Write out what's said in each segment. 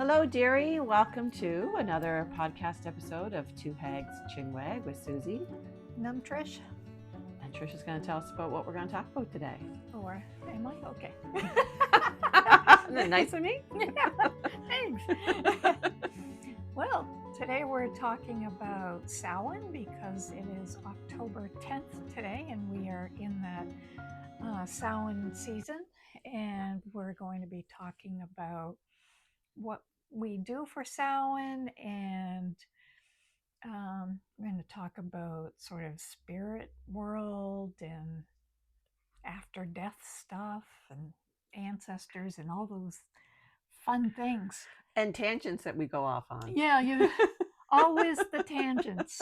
Hello, dearie. Welcome to another podcast episode of Two Hags Chinwag with Susie. And I'm Trish. And Trish is going to tell us about what we're going to talk about today. Or am I? Okay. Isn't that nice of me? Yeah, thanks. Well, today we're talking about Samhain because it is October 10th today, and we are in that Samhain season. And we're going to be talking about what we do for Samhain, and we're going to talk about sort of spirit world and after death stuff and ancestors and all those fun things. And tangents that we go off on. Yeah, you always the tangents.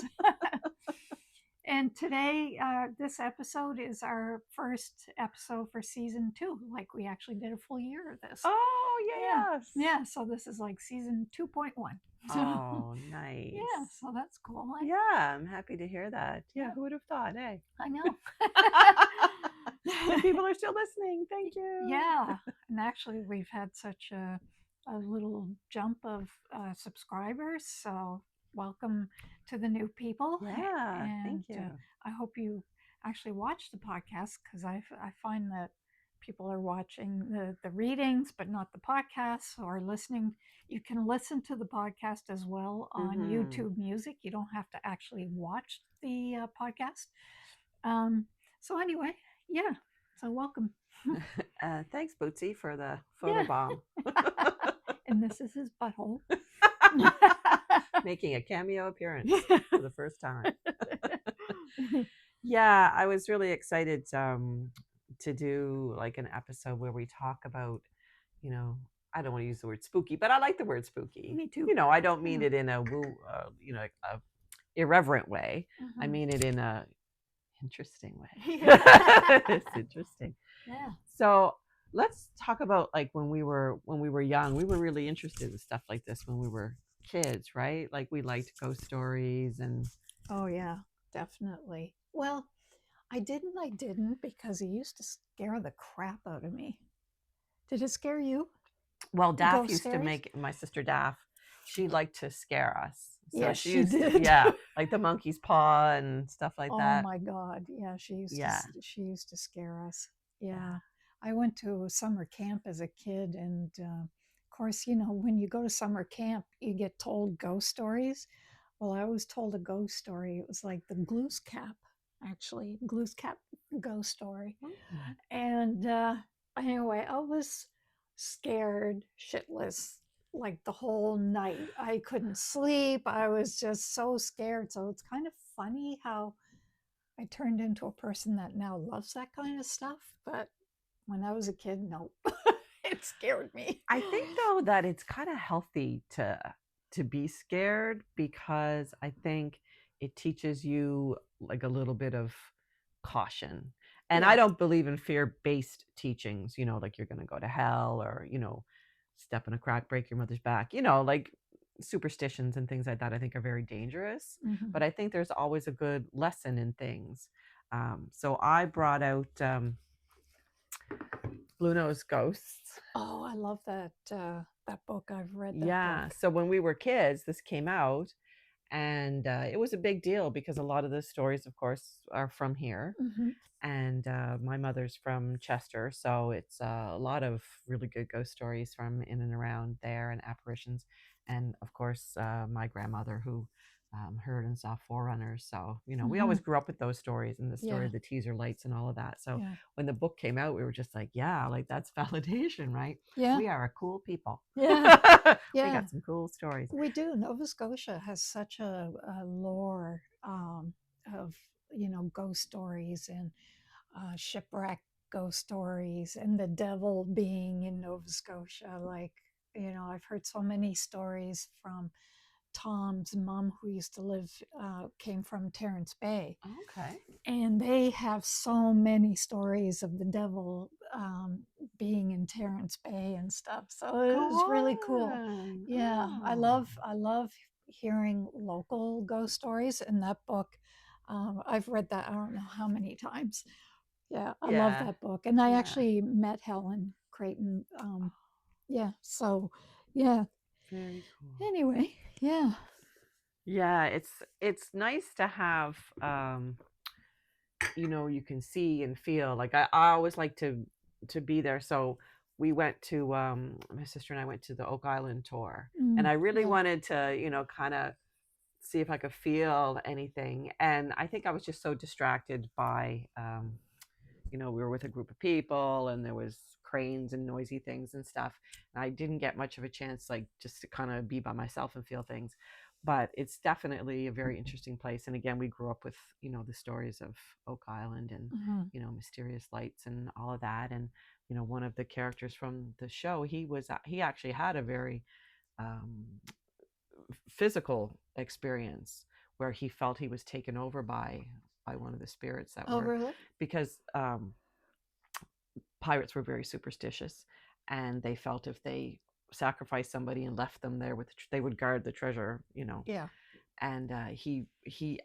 And today, this episode is our first episode for season 2. Like we actually did a full year of this. Oh, yes. Yeah, so this is like season 2.1. Oh, nice. Yeah, so that's cool. Yeah, I'm happy to hear that. Yeah, who would have thought, eh? I know. And people are still listening. Thank you. Yeah, and actually we've had such a little jump of subscribers, so welcome to the new people. Yeah, and thank you. I hope you actually watch the podcast, because I find that people are watching the readings but not the podcasts, or listening. You can listen to the podcast as well on YouTube Music. You don't have to actually watch the podcast. So anyway, yeah, so welcome. Thanks, Bootsy, for the photobomb. And this is his butthole. Making a cameo appearance for the first time. Yeah, I was really excited to do like an episode where we talk about, I don't want to use the word spooky, but I like the word spooky. Me too. I don't mean it in a a irreverent way. I mean it in a interesting way. It's interesting. Yeah. So let's talk about like when we were young. We were really interested in stuff like this when we were kids, right? Like we liked ghost stories and. Oh yeah, definitely. Well, I didn't because it used to scare the crap out of me. Did it scare you? Well, Daff Ghost used to stories? make, my sister Daff, she liked to scare us. So Yeah, she she used did. Yeah, like the monkey's paw and stuff like that. Oh my God. Yeah, she used Yeah. she used to scare us. Yeah. I went to summer camp as a kid, and of course, when you go to summer camp, you get told ghost stories. Well, I was told a ghost story. It was like the Glooscap, actually, Glooscap ghost story. And anyway, I was scared shitless like the whole night. I couldn't sleep. I was just so scared. So it's kind of funny how I turned into a person that now loves that kind of stuff. But when I was a kid, nope. It scared me. I think though that it's kind of healthy to be scared, because I think it teaches you like a little bit of caution. And I don't believe in fear-based teachings, like you're going to go to hell, or, step in a crack, break your mother's back, like superstitions and things like that, I think are very dangerous. But I think there's always a good lesson in things. So I brought out Blue Nose Ghosts. Oh, I love that that book. I've read that book. So when we were kids, this came out, and it was a big deal because a lot of the stories, of course, are from here. And my mother's from Chester, so it's a lot of really good ghost stories from in and around there, and apparitions. And of course, my grandmother, who heard and saw forerunners. So, we always grew up with those stories, and the story of the teaser lights and all of that. So when the book came out, we were just like, yeah, like that's validation, right? Yeah. We are a cool people. Yeah. We got some cool stories. We do. Nova Scotia has such a lore of, ghost stories and shipwreck ghost stories, and the devil being in Nova Scotia. Like, I've heard so many stories from Tom's mom, who used to live, came from Terrence Bay. Okay. And they have so many stories of the devil being in Terrence Bay and stuff. So it was really cool. Yeah, I love hearing local ghost stories. And that book, I've read that I don't know how many times. Yeah, I love that book. And I actually met Helen Creighton. So yeah. Very cool. Anyway, yeah. Yeah, it's nice to have you can see and feel. Like I always like to be there. So we went to my sister and I went to the Oak Island tour. And I really Yeah. wanted to, kind of see if I could feel anything. And I think I was just so distracted by we were with a group of people and there was cranes and noisy things and stuff. And I didn't get much of a chance, like just to kind of be by myself and feel things. But it's definitely a very interesting place. And again, we grew up with, the stories of Oak Island and, Mhm. mysterious lights and all of that. And, one of the characters from the show, he actually had a very um, physical experience where he felt he was taken over by one of the spirits that Oh, were really? because pirates were very superstitious, and they felt if they sacrificed somebody and left them there they would guard the treasure. Yeah. And he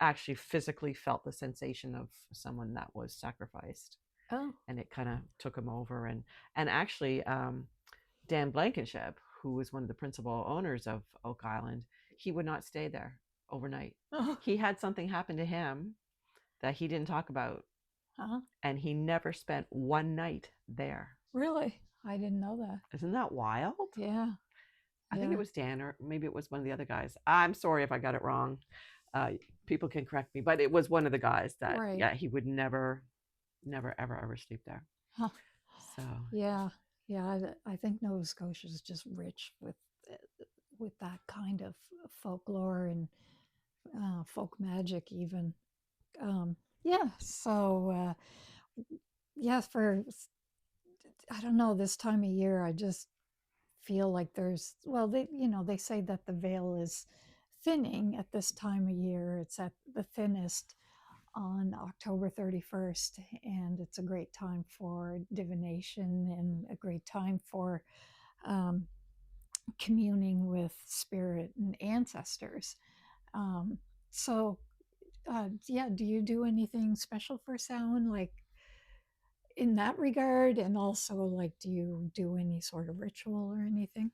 actually physically felt the sensation of someone that was sacrificed, Oh. and it kind of took him over. And actually, Dan Blankenship, who was one of the principal owners of Oak Island, he would not stay there overnight. Oh. He had something happen to him that he didn't talk about, Huh? and he never spent one night there. Really? I didn't know that. Isn't that wild? Yeah. I think it Yeah. was Dan, or maybe it was one of the other guys. I'm sorry if I got it wrong. Uh, People can correct me, but it was one of the guys that, Right. yeah, he would never, never, ever, ever sleep there. Huh. So, Yeah. Yeah. I think Nova Scotia is just rich with that kind of folklore and folk magic, even. Yeah. So, yeah, I don't know, this time of year, I just feel like well, they say that the veil is thinning at this time of year. It's at the thinnest on October 31st, and it's a great time for divination and a great time for um, communing with spirit and ancestors. Um, so, yeah, do you do anything special for Samhain, like in that regard? And also, like, do you do any sort of ritual or anything?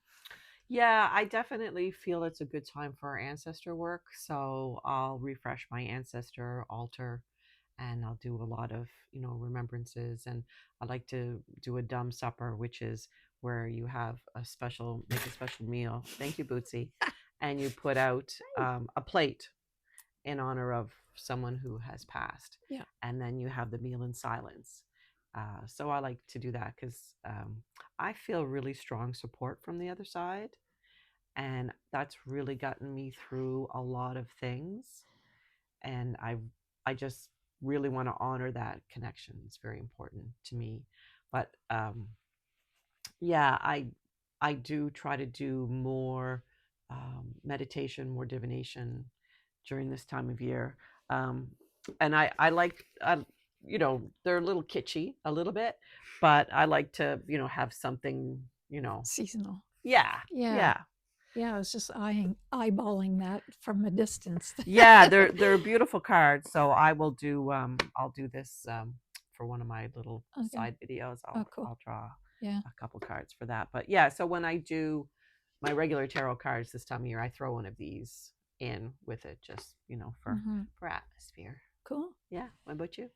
yeah, I definitely feel it's a good time for ancestor work. So I'll refresh my ancestor altar, and I'll do a lot of, remembrances. And I like to do a dumb supper, which is where you make a special meal. Thank you, Bootsy. And you put out a plate in honor of someone who has passed. Yeah. And then you have the meal in silence. So I like to do that because I feel really strong support from the other side. And that's really gotten me through a lot of things. And I just really want to honor that connection. It's very important to me. But yeah, I do try to do more meditation, more divination during this time of year. Um, and I like, they're a little kitschy, a little bit, but I like to, have something, Seasonal. yeah, Yeah. yeah, Yeah, I was just eyeballing that from a distance. yeah. They're beautiful cards. So I'll do this for one of my little Okay. side videos. Oh, I'll cool. I'll draw Yeah. a couple cards for that. But yeah, so when I do my regular tarot cards this time of year, I throw one of these in with it, just Hmm. for atmosphere. Cool. Yeah. What about you?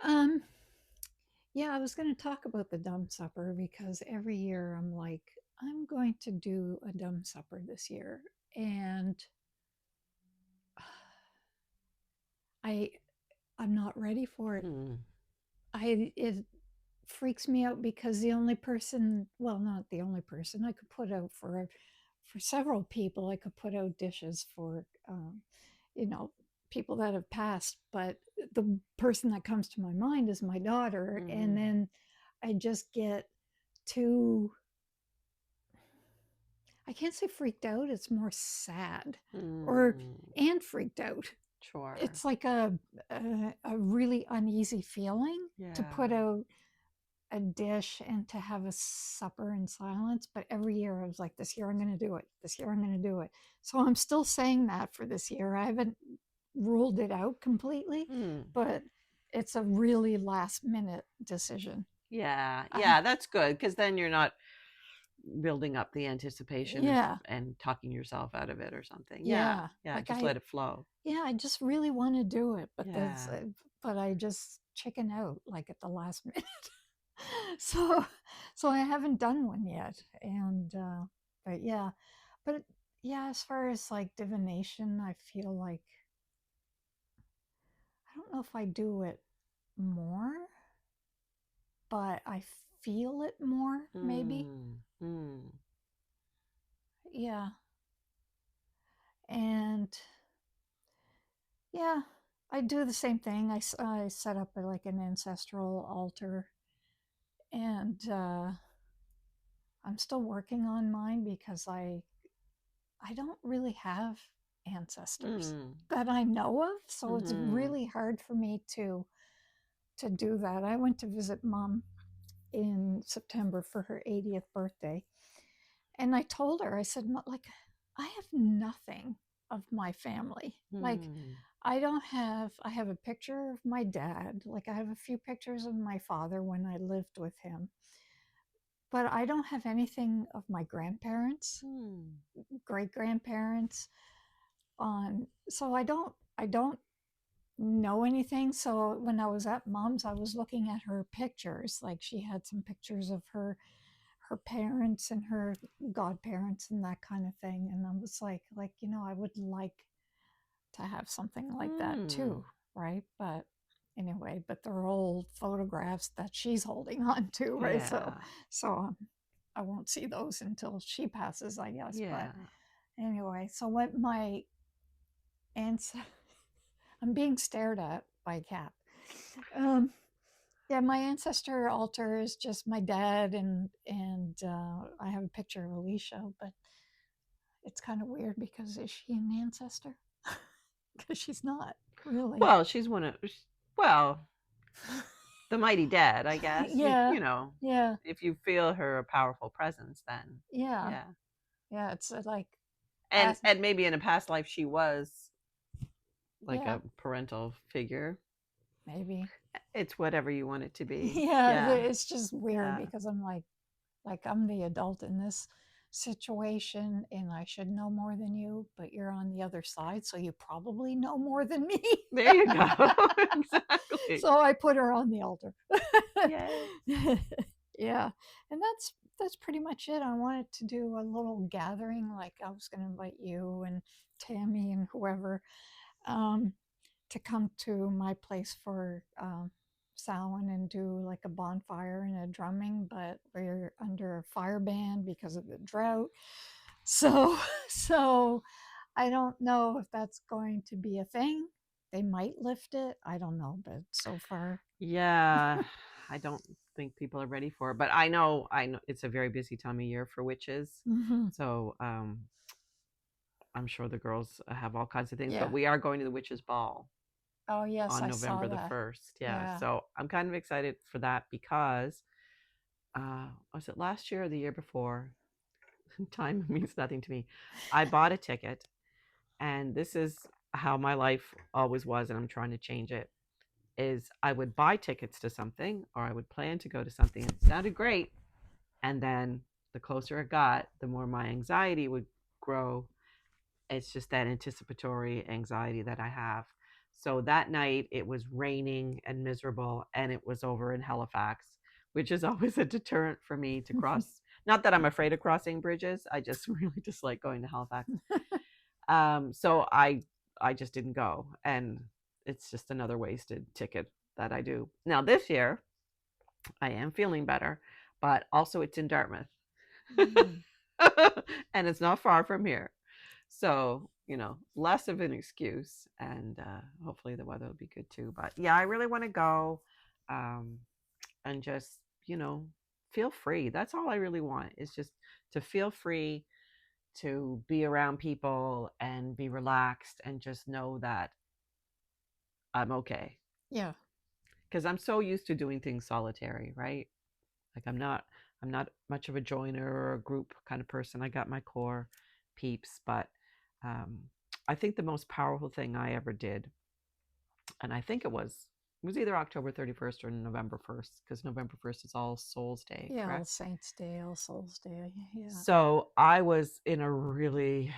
Um, yeah, I was going to talk about the dumb supper because every year I'm like, I'm going to do a dumb supper this year, and I I'm not ready for it. Hmm. It freaks me out because the only person, well, not the only person, I could put out for several people. I could put out dishes for you know people that have passed, but the person that comes to my mind is my daughter, and Hmm. then I just get too, I can't say freaked out, it's more sad, or Hmm. and freaked out. Sure. It's like a really uneasy feeling to Yeah. put out a dish and to have a supper in silence. But every year I was like, this year I'm going to do it. This year I'm going to do it. So I'm still saying that for this year. I haven't ruled it out completely, Hmm. but it's a really last minute decision. Yeah. I, Yeah. That's good because then you're not. building up the anticipation Yeah, and talking yourself out of it or something. Yeah, yeah. yeah, Like just let it flow. yeah, I just really want to do it, Yeah. but I just chicken out like at the last minute. so, so I haven't done one yet, and but yeah, but yeah, as far as like divination, I feel like I don't know if I do it more, but I feel it more, maybe. Mm, mm, Yeah, and yeah, I do the same thing. I set up like an ancestral altar, and I'm still working on mine because I don't really have ancestors mm, that I know of, so it's mm-hmm. really hard for me to do that. I went to visit mom in September for her 80th birthday, and I told her, I said, like, I have nothing of my family. Like, Mm, I have a picture of my dad. Like, I have a few pictures of my father when I lived with him, but I don't have anything of my grandparents, mm. great grandparents on. So I don't know anything. So when I was at mom's, I was looking at her pictures. Like she had some pictures of her parents and her godparents and that kind of thing. And I was like, I would like to have something like that Mm. too, right? But anyway, but they're old photographs that she's holding on to, right? So Yeah. so I won't see those until she passes, I guess. But Yeah. anyway, so what my aunts I'm being stared at by a cat. Um, yeah, my ancestor altar is just my dad and I have a picture of Alicia, but it's kind of weird because is she an ancestor? Because she's not really. Well, she's one of, well, the mighty dead, I guess. Yeah, yeah, If you feel her powerful presence, then yeah, yeah. yeah. It's like, And as and maybe in a past life she was like yeah, a parental figure. maybe. It's whatever you want it to be. Yeah, Yeah. it's just weird Yeah. because I'm like I'm the adult in this situation and I should know more than you, but you're on the other side, so you probably know more than me. There you go. Exactly. So I put her on the altar. Yes. Yeah. And that's pretty much it. I wanted to do a little gathering, like I was going to invite you and Tammy and whoever um, to come to my place for Samhain and do like a bonfire and a drumming, but we're under a fire ban because of the drought. So, so I don't know if that's going to be a thing. They might lift it. I don't know, but so far, Yeah. I don't think people are ready for it, but I know it's a very busy time of year for witches. hmm So, I'm sure the girls have all kinds of things, but yeah. we are going to the witches ball Oh yes, on I saw November the that. 1st. Yeah. Yeah. So I'm kind of excited for that because was it last year or the year before? Time means nothing to me. I bought a ticket, and this is how my life always was, and I'm trying to change it. Is I would buy tickets to something, or I would plan to go to something. It sounded great, and then the closer it got, the more my anxiety would grow. It's just that anticipatory anxiety that I have. So that night it was raining and miserable, and it was over in Halifax, which is always a deterrent for me to cross. Not that I'm afraid of crossing bridges, I just really dislike going to Halifax. So I just didn't go, and it's just another wasted ticket that I do. Now this year I am feeling better, but also it's in Dartmouth. Mm. And it's not far from here. So, less of an excuse, and hopefully the weather will be good too. But yeah, I really want to go um, and just, you know, feel free. That's all I really want is just to feel free to be around people and be relaxed and just know that I'm okay. Yeah. Because I'm so used to doing things solitary, right? Like I'm not much of a joiner or a group kind of person. I got my core peeps, but um, I think the most powerful thing I ever did, and I think it was It was either October 31st or November 1st, because November 1st is All Souls Day, Yeah, All correct? Saints Day, All Souls Day. Yeah. So I was in a really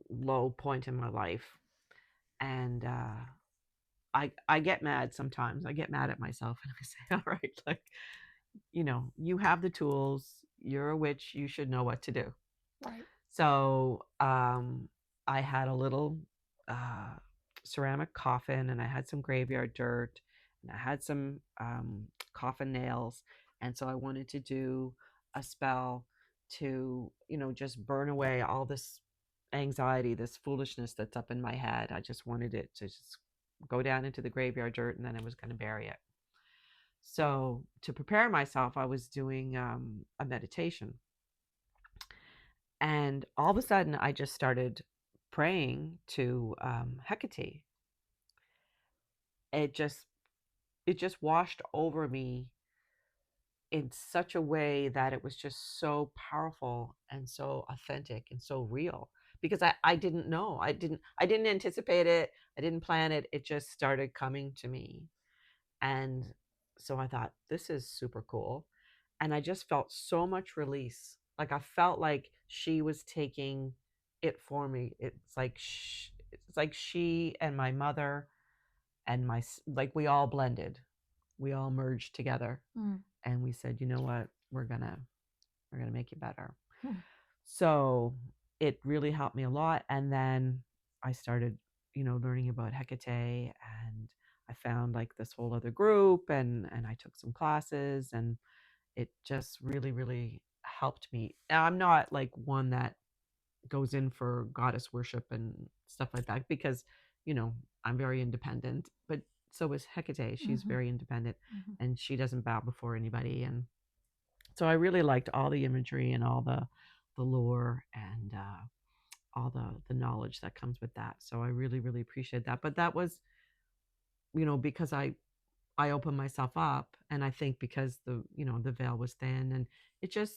low point in my life, and I get mad sometimes. I get mad at myself, and I say, "All right, like, you have the tools. You're a witch. You should know what to do." Right. So I had a little uh, ceramic coffin, and I had some graveyard dirt, and I had some coffin nails, and so I wanted to do a spell to, just burn away all this anxiety, this foolishness that's up in my head. I just wanted it to just go down into the graveyard dirt, and then I was going to bury it. So to prepare myself, I was doing a meditation, and all of a sudden I just started praying to Hecate. It just it just washed over me in such a way that it was just so powerful and so authentic and so real, because I didn't know. I didn't anticipate it. I didn't plan it. It just started coming to me. And so I thought, this is super cool. And I just felt so much release. Like, I felt like she was taking it for me. It's like she and my mother and like, we all blended. We all merged together. Mm. And we said, you know what? We're going to make you better. Mm. So it really helped me a lot. And then I started, learning about Hecate, and I found like this whole other group, and I took some classes, and it just really, really helped me. Now, I'm not like one that goes in for goddess worship and stuff like that, because, you know, I'm very independent, but so is Hecate. She's Mm-hmm. very independent, Mm-hmm. and she doesn't bow before anybody. And so I really liked all the imagery and all the lore, and all the knowledge that comes with that. So I really, really appreciate that. But that was, because I opened myself up, and I think because the veil was thin, and it just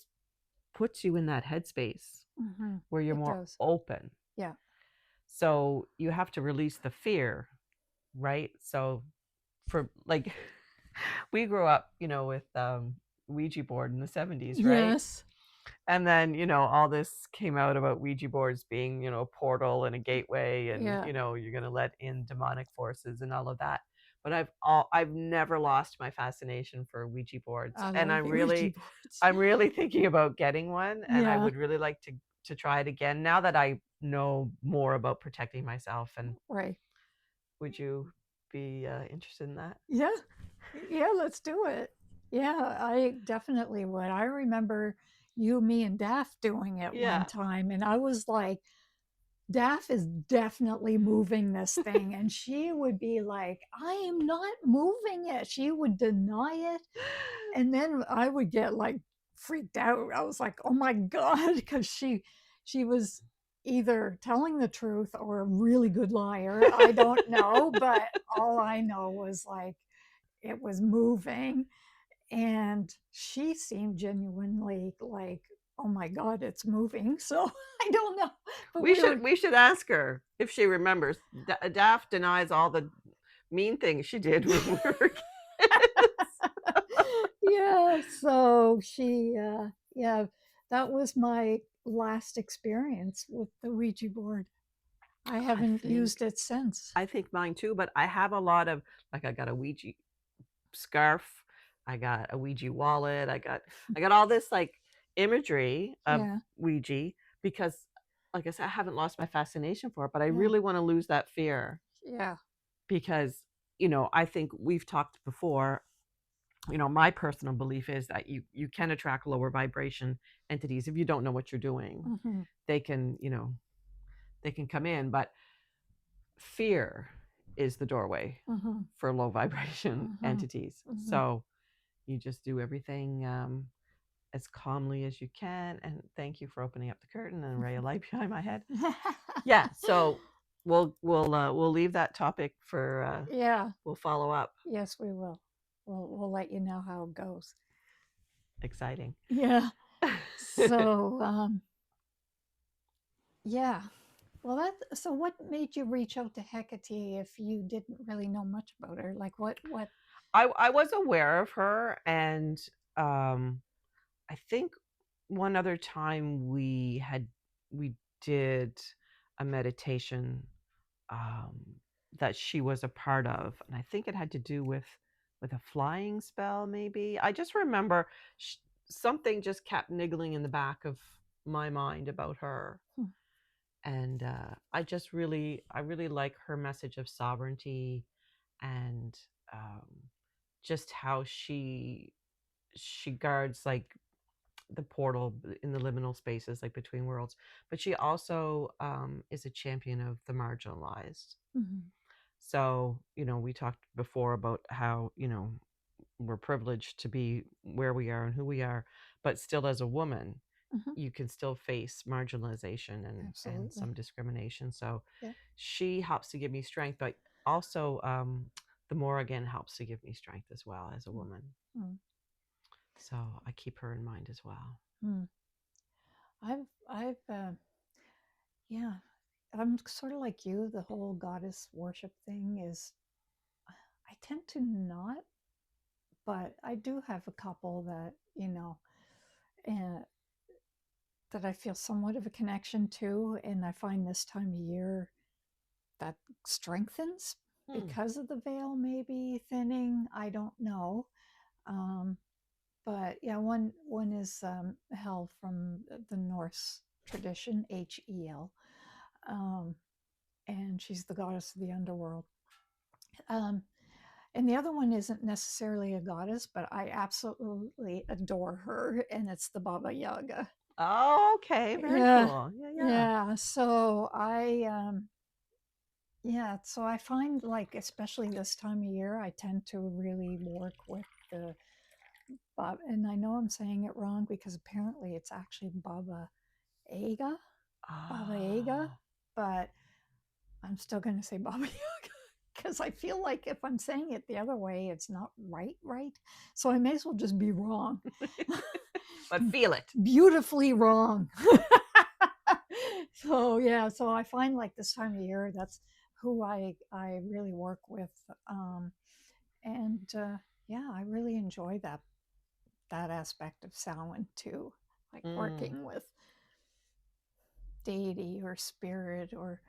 puts you in that headspace Mm-hmm. where you're It more does. open. Yeah. So you have to release the fear, right? So for like, we grew up, with Ouija board in the 70s, right? Yes. And then, all this came out about Ouija boards being, a portal and a gateway, and, Yeah. you're going to let in demonic forces and all of that. But I've never lost my fascination for Ouija boards. I And love I'm Ouija really boards. I'm really thinking about getting one, and I Yeah. would really like to try it again now that I know more about protecting myself. And Right. would you be interested in that? Yeah. Yeah, let's do it. Yeah, I definitely would. I remember you, me, and Daff doing it one Yeah. time, and I was like, Daff is definitely moving this thing. And she would be like, I am not moving it. She would deny it. And then I would get like freaked out. I was like, oh my God, because she was either telling the truth or a really good liar. I don't know, but all I know was like it was moving, and she seemed genuinely like, oh my God, it's moving. So I don't know, but We we should were, we should ask her if she remembers. Daft denies all the mean things she did when we were kids. yeah. So yeah, that was my last experience with the Ouija board. I I haven't used think it since. I think mine too, but I have a lot of, like, I got a Ouija scarf, I got a Ouija wallet, I got all this like imagery of Yeah, Ouija, because, like I said, I haven't lost my fascination for it, but I yeah, really want to lose that fear, yeah. because, I think we've talked before. My personal belief is that you can attract lower vibration entities if you don't know what you're doing. Mm-hmm, They can come in, but fear is the doorway mm-hmm, for low vibration mm-hmm, entities. mm-hmm. So you just do everything as calmly as you can. And thank you for opening up the curtain and a ray of light behind my head. Yeah. So we'll leave that topic for Yeah. we'll follow up. Yes, we will. We'll let you know how it goes. Exciting. Yeah. So yeah. Well, that so what made you reach out to Hecate if you didn't really know much about her? Like what I was aware of her, and um, I think one other time we did a meditation um, that she was a part of, and I think it had to do with a flying spell. Maybe I just remember sh- something just kept niggling in the back of my mind about her, hmm, and I really like her message of sovereignty, and um, just how she guards like the portal in the liminal spaces like between worlds, but she also is a champion of the marginalized. mhm, So we talked before about how we're privileged to be where we are and who we are, but still as a woman mhm, you can still face marginalization and absolutely. some discrimination. So Yeah. she helps to give me strength, but also the more again helps to give me strength as well as a Mm, woman. mm, So I keep her in mind as well. mm. I've yeah, I'm sort of like you. The whole goddess worship thing is I tend to not, but I do have a couple that, uh, that I feel somewhat of a connection to, and I find this time of year that strengthens Hmm. because of the veil maybe thinning. I don't know. Um, but yeah, one is Hel from the Norse tradition, Hel, um, and she's the goddess of the underworld. Um, and the other one isn't necessarily a goddess, but I absolutely adore her, and it's the Baba Yaga. Oh, okay, very Yeah, cool. Yeah, yeah. yeah. So I find like, especially this time of year, I tend to really work with the Bob, and I know I'm saying it wrong because apparently it's actually Aga, Baba Yaga, Oh. but I'm still going to say Baba Yaga because I feel like if I'm saying it the other way, it's not right. So I may as well just be wrong. But feel it. Beautifully wrong. So yeah, so I find like this time of year, that's who I really work with, and yeah, I really enjoy that aspect of Samhain too, like Mm. working with deity or spirit, or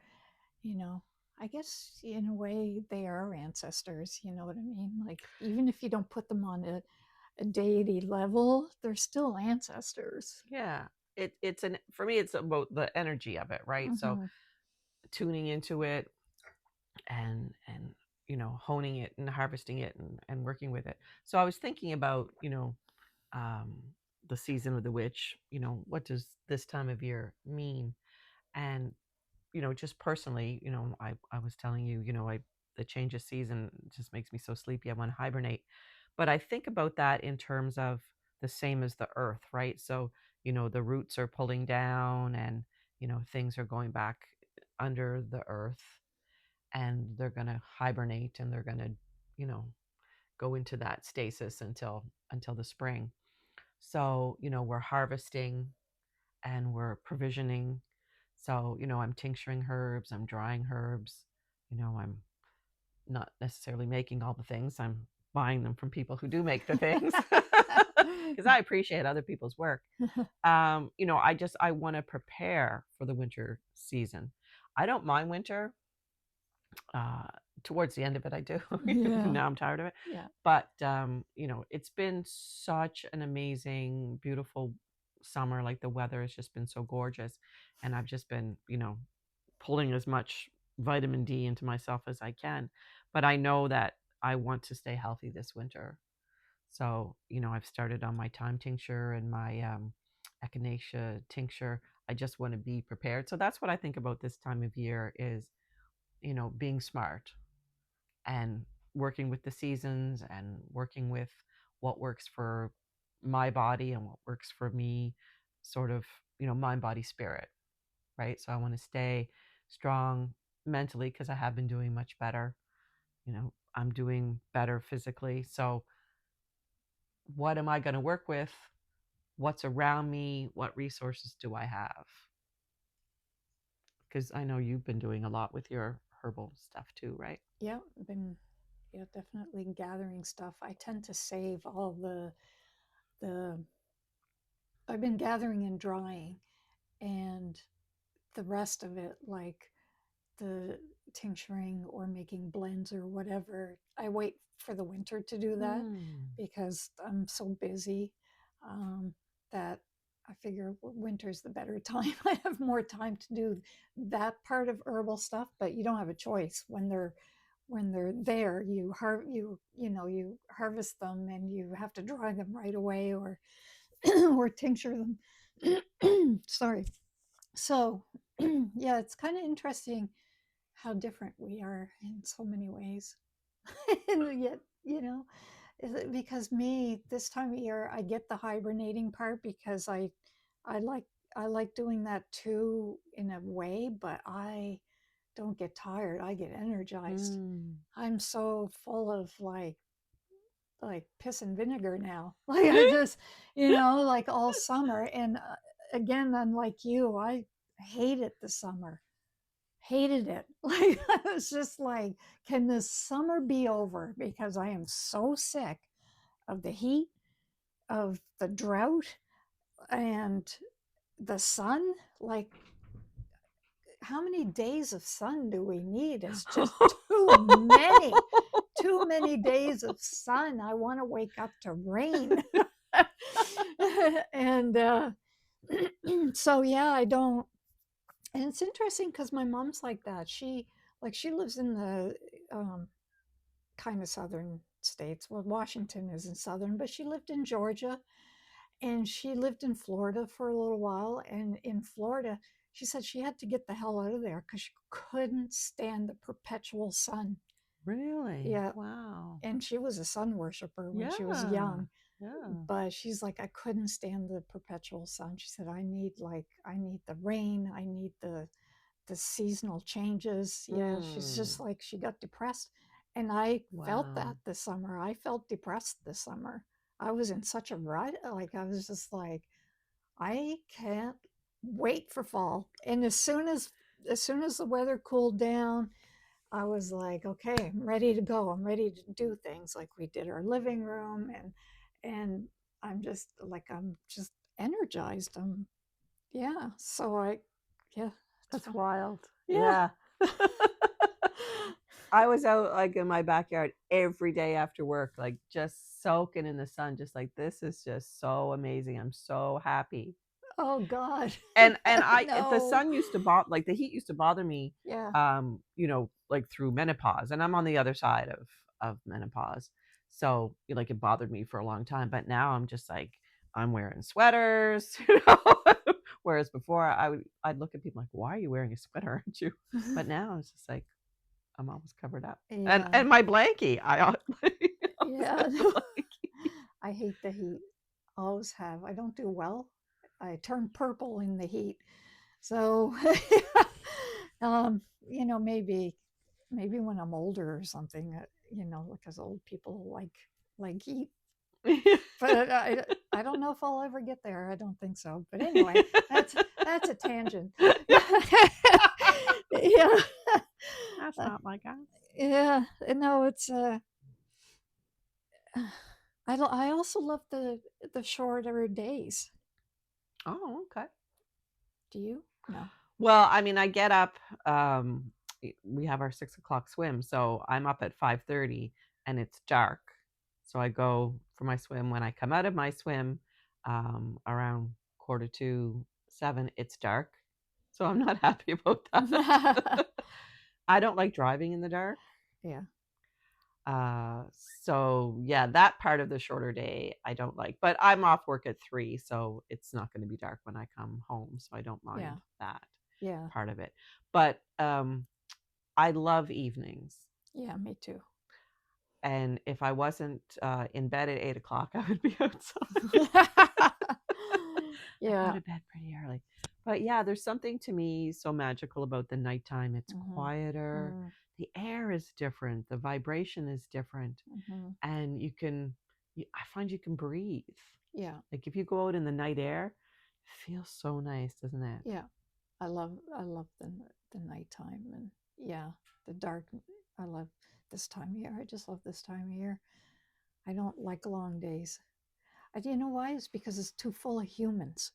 you know I guess in a way they are ancestors, you know what I mean? Like, even if you don't put them on a deity level, they're still ancestors. Yeah. It's an for me it's about the energy of it, right? So Mm-hmm. tuning into it and honing it and harvesting it and working with it. So I was thinking about, um the season of the witch, what does this time of year mean? And just personally, I was telling you, the change of season just makes me so sleepy. I want to hibernate. But I think about that in terms of the same as the earth, right? So, the roots are pulling down and, things are going back under the earth and they're going to hibernate and they're going to, you know, go into that stasis until the spring. So, we're harvesting and we're provisioning. So, I'm tincturing herbs, I'm drying herbs, I'm not necessarily making all the things. I'm buying them from people who do make the things because I appreciate other people's work. I want to prepare for the winter season. I don't mind winter. Uh, Towards the end of it, I do. Yeah, Now I'm tired of it. yeah. But, it's been such an amazing, beautiful summer. Like the weather has just been so gorgeous. And I've just been, pulling as much vitamin D into myself as I can. But I know that I want to stay healthy this winter. So, I've started on my time tincture and my echinacea tincture. I just want to be prepared. So that's what I think about this time of year is, being smart and working with the seasons and working with what works for my body and what works for me, sort of, mind, body, spirit, right? So I want to stay strong mentally because I have been doing much better. I'm doing better physically. So what am I going to work with? What's around me? What resources do I have? Because I know you've been doing a lot with your herbal stuff too, right? Yeah, been yeah, definitely gathering stuff. I tend to save all the I've been gathering and drying, and the rest of it, like the tincturing or making blends or whatever, I wait for the winter to do that Mm. because I'm so busy, um, that I figure winter's the better time. I have more time to do that part of herbal stuff, but you don't have a choice when they're there. You harvest them and you have to dry them right away or or tincture them. Sorry. So yeah, it's kind of interesting how different we are in so many ways. And yet, is it because me this time of year I get the hibernating part because I like I like doing that too in a way, but I don't get tired. I get energized. Mm. I'm so full of like piss and vinegar now. Like I just, like all summer. And again, unlike you, I hated the summer. Hated it. Like I was just like, can this summer be over? Because I am so sick of the heat, of the drought, and the sun. Like, how many days of sun do we need? It's just too many. Too many days of sun. I want to wake up to rain. And so yeah, I don't. And it's interesting because my mom's like that. She lives in the um, kind of southern states. Well, Washington isn't southern, but she lived in Georgia and she lived in Florida for a little while. And in Florida, she said she had to get the hell out of there because she couldn't stand the perpetual sun. Really? Yeah. Wow. And she was a sun worshiper when she was Yeah. young, Yeah. but she's like, I couldn't stand the perpetual sun. She said, I need the rain. I need the seasonal changes. Yeah, she's just Mm. like, she got depressed. And I felt Wow. that this summer. I felt depressed this summer. I was in such a rut. Like, I was just like, I can't wait for fall. And as soon as the weather cooled down, I was like, okay, I'm ready to go. I'm ready to do things like we did our living room and I'm just energized. Yeah. So yeah, it's That's fun. wild. Yeah. Yeah. I was out like in my backyard every day after work, like just soaking in the sun, just like this is just so amazing. I'm so happy. Oh God. And I the No. sun used to bother like the heat used to bother me Yeah. like through menopause. And I'm on the other side of menopause. So like it bothered me for a long time. But now I'm just like I'm wearing sweaters, Whereas before I'd look at people like, why are you wearing a sweater, aren't you? But now it's just like I'm always covered up. And Yeah. and my blankie, I always Yeah. have the blankie. I hate the heat. Always have. I don't do well. I turn purple in the heat. So, maybe when I'm older or something, because old people like heat. But I don't know if I'll ever get there. I don't think so. But anyway, that's a tangent. Yeah. That's Uh, not my guy. yeah. No, it's I also love the shorter days. Oh, okay. Do you? No. Well, I mean, I get up. We have our 6 o'clock swim, so I'm up at 5:30, and it's dark. So I go for my swim. When I come out of my swim, around 6:45, it's dark. So I'm not happy about that. I don't like driving in the dark. Yeah. Uh, so yeah, that part of the shorter day I don't like. But I'm off work at 3, so it's not going to be dark when I come home, so I don't Yeah. mind that Yeah. part of it. But I love evenings. Yeah, me too. And if I wasn't in bed at 8 o'clock, I would be outside. I go Yeah. to bed pretty early. But yeah, there's something to me so magical about the nighttime. It's Mhm. quieter, Mm, the air is different, the vibration is different, mhm. and I find you can breathe. Yeah. Like if you go out in the night air, it feels so nice, doesn't it? Yeah. I love the nighttime, and yeah, the dark. I love this time of year. I just love this time of year. I don't like long days. Do you know why? It's because it's too full of humans.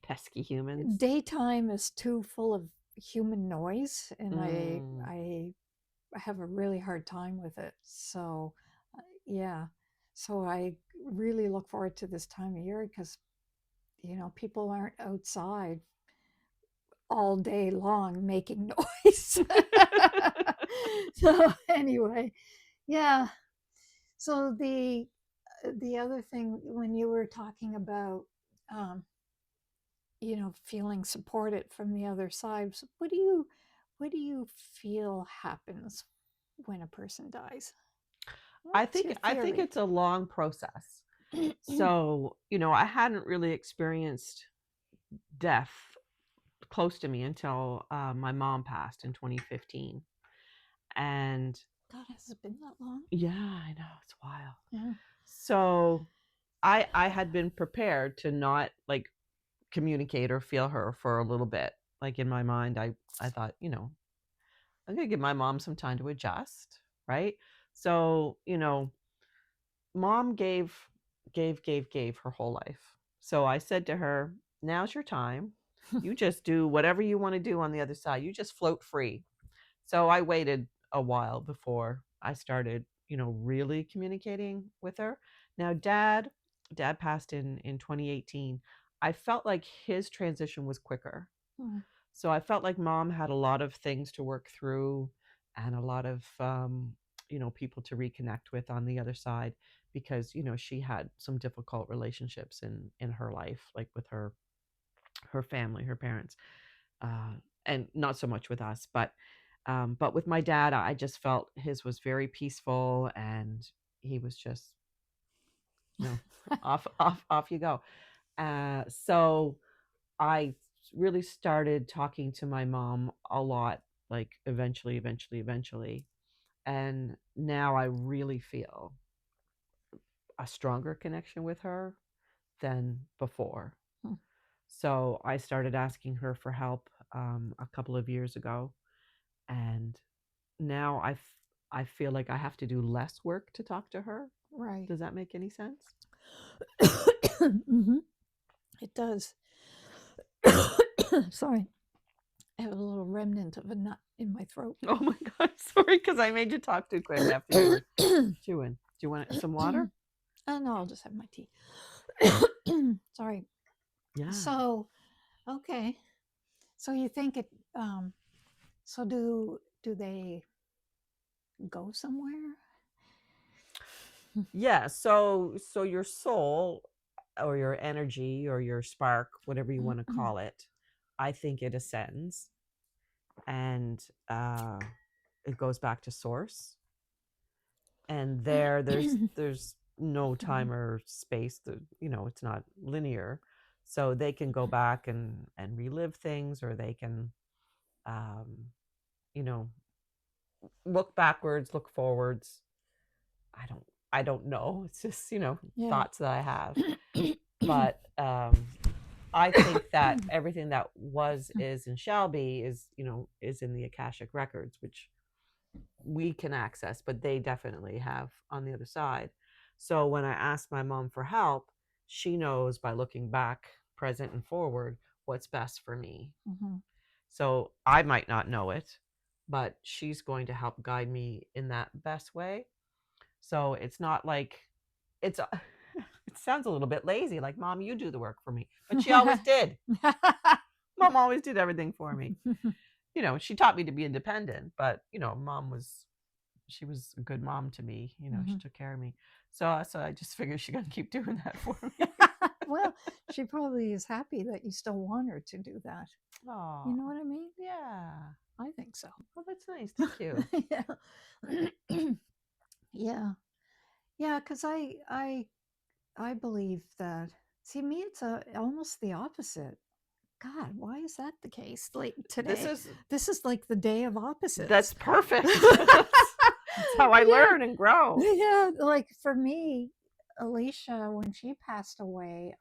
Pesky humans. Daytime is too full of human noise, and I Mm. I have a really hard time with it. So, yeah. So I really look forward to this time of year because people aren't outside all day long making noise. So anyway, yeah. So the other thing when you were talking about um, feeling supported from the other side, so what do you feel happens when a person dies? I What's think your I think theory? it's a long process. So, I hadn't really experienced death close to me until my mom passed in 2015. And God, has it been that long? yeah, I know, it's wild. Yeah. So I had been prepared to not like communicate or feel her for a little bit. Like in my mind, I thought, I'm gonna give my mom some time to adjust, right? So, mom gave her whole life. So I said to her, now's your time. You just do whatever you want to do on the other side. You just float free. So I waited a while before I started, really communicating with her. Now dad passed in 2018. I felt like his transition was quicker. Hmm. So I felt like mom had a lot of things to work through and a lot of people to reconnect with on the other side because she had some difficult relationships in her life, like with her family, her parents, uh, and not so much with us, but with my dad, I just felt his was very peaceful, and he was just you know off you go. So I really started talking to my mom a lot, like eventually. And now I really feel a stronger connection with her than before. Hmm. So I started asking her for help a couple of years ago. And now I feel like I have to do less work to talk to her. Right. Does that make any sense? Hmm. It does. Sorry, I have a little remnant of a nut in my throat. Oh my God. Sorry, because I made you talk too quick after you were chewing. Do you want some water? No, I'll just have my tea. Sorry. Yeah. So, okay. So you think it? So do they go somewhere? Yeah. So your soul or your energy or your spark, whatever you want to call it, I think it ascends and it goes back to source. And there's no time or space. It's not linear. So they can go back and relive things, or they can um, you know look backwards, look forwards. I don't know. It's just Yeah. thoughts that I have. But I think that everything that was, is, and shall be is in the Akashic records, which we can access, but they definitely have on the other side. So when I ask my mom for help, she knows by looking back, present, and forward what's best for me. Mm-hmm. So I might not know it, but she's going to help guide me in that best way. So it's not like it's it sounds a little bit lazy, like mom, you do the work for me, but she always did. Mom always did everything for me. She taught me to be independent, but she was a good mom to me. She took care of me. So I just figured she's gonna keep doing that for me. Well, she probably is happy that you still want her to do that. You Oh, know what I mean? yeah. I think so. Well, that's nice. Thank you. Yeah. Yeah. Yeah, because I believe that. See, me, it's almost the opposite. God, why is that the case? Like This today, is this is like the day of opposites. That's perfect. That's how I Yeah, learn and grow. yeah. Like for me, Alicia, when she passed away,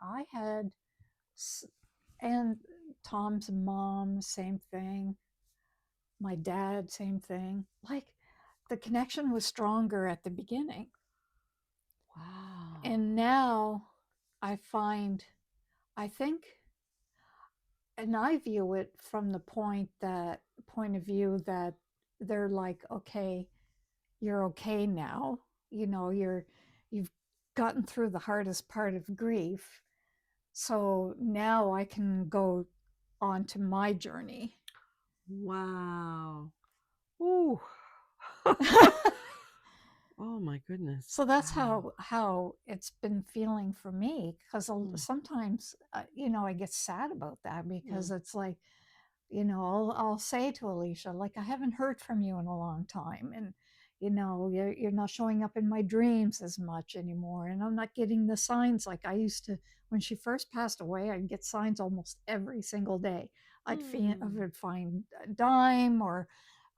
and Tom's mom, same thing. My dad, same thing. Like the connection was stronger at the beginning. Wow. And now I find, I think, and I view it from the point of view that they're like, okay, you're okay now. You know, you've gotten through the hardest part of grief. So now I can go on to my journey. Wow. Ooh. Oh my goodness. So that's Wow. how it's been feeling for me, because Mm, sometimes I get sad about that, because mm, it's like, I'll say to Alicia, like, I haven't heard from you in a long time, and you're not showing up in my dreams as much anymore, and I'm not getting the signs like I used to. When she first passed away, I'd get signs almost every single day. I mm. would find a dime or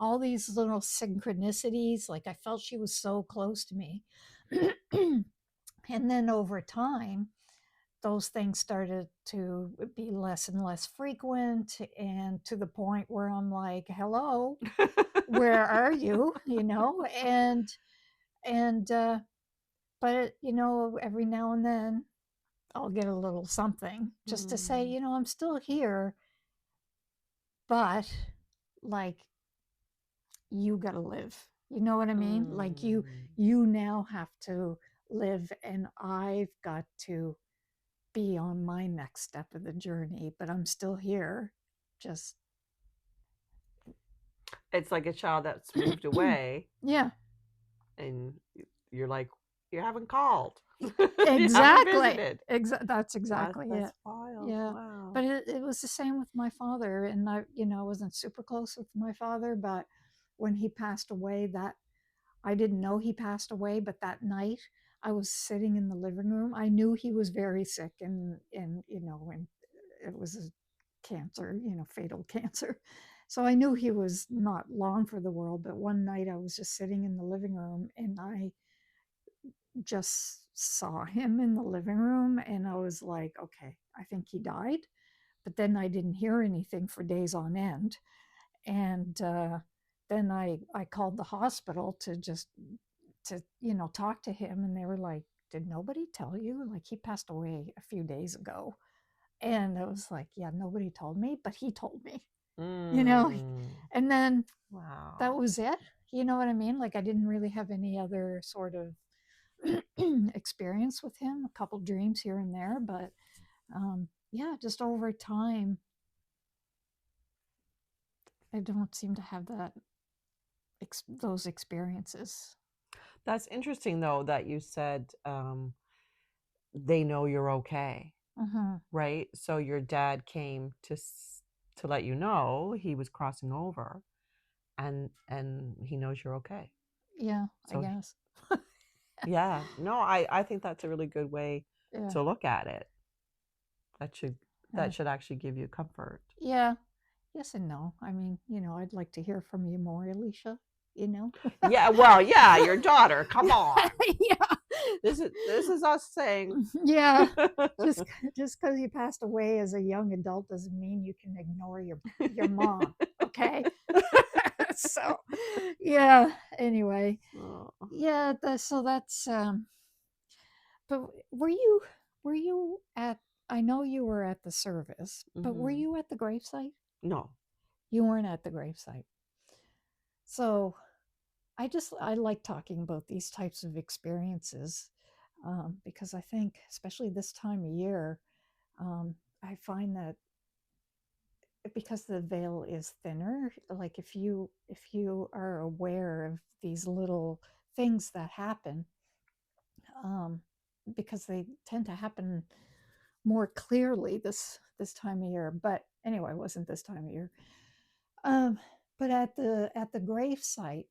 all these little synchronicities, like I felt she was so close to me. And then over time, those things started to be less and less frequent, and to the point where I'm like, hello, where are you? And but every now and then I'll get a little something just to say, Mm, I'm still here, but like, you got to live. You know what I mean? Like, mm. you now have to live, and I've got to be on my next step of the journey, but I'm still here. Just It's like a child that's moved away, yeah, and you're like, you haven't called, you haven't exactly. visited. That's exactly That's it. wild. Yeah. Wow. But it was the same with my father. And I wasn't super close with my father, but when he passed away, that I didn't know he passed away, but that night I was sitting in the living room. I knew he was very sick, and it was a cancer, fatal cancer. So I knew he was not long for the world. But one night I was just sitting in the living room, and I just saw him in the living room, and I was like, okay, I think he died. But then I didn't hear anything for days on end. And then I called the hospital to talk to him, and they were like, did nobody tell you? Like, he passed away a few days ago. And I was like, yeah, nobody told me, but he told me, you know? Mm. And then that Wow. was it. You know what I mean? Like, I didn't really have any other sort of experience with him, a couple dreams here and there, but yeah, just over time, I don't seem to have those experiences. That's interesting, though, that you said they know you're okay, Hmm. right? So your dad came to let you know he was crossing over, and he knows you're okay. Yeah, I So guess. yeah, no, I think that's a really good way Yeah, to look at it. That should yeah, that should actually give you comfort. yeah. Yes and no. I mean, I'd like to hear from you more, Alicia. You know. Yeah, well, yeah, your daughter. Come on. Yeah, This is us saying. yeah. Just just because you passed away as a young adult doesn't mean you can ignore your mom. Okay. So, yeah. Anyway, Oh. yeah. So that's. But were you at? I know you were at the service, but were Hmm. you at the gravesite? No. You weren't at the gravesite. So I like talking about these types of experiences, because I think, especially this time of year, I find that because the veil is thinner, like if you are aware of these little things that happen, um, because they tend to happen more clearly this time of year. But anyway, it wasn't this time of year. Um, but at the grave site,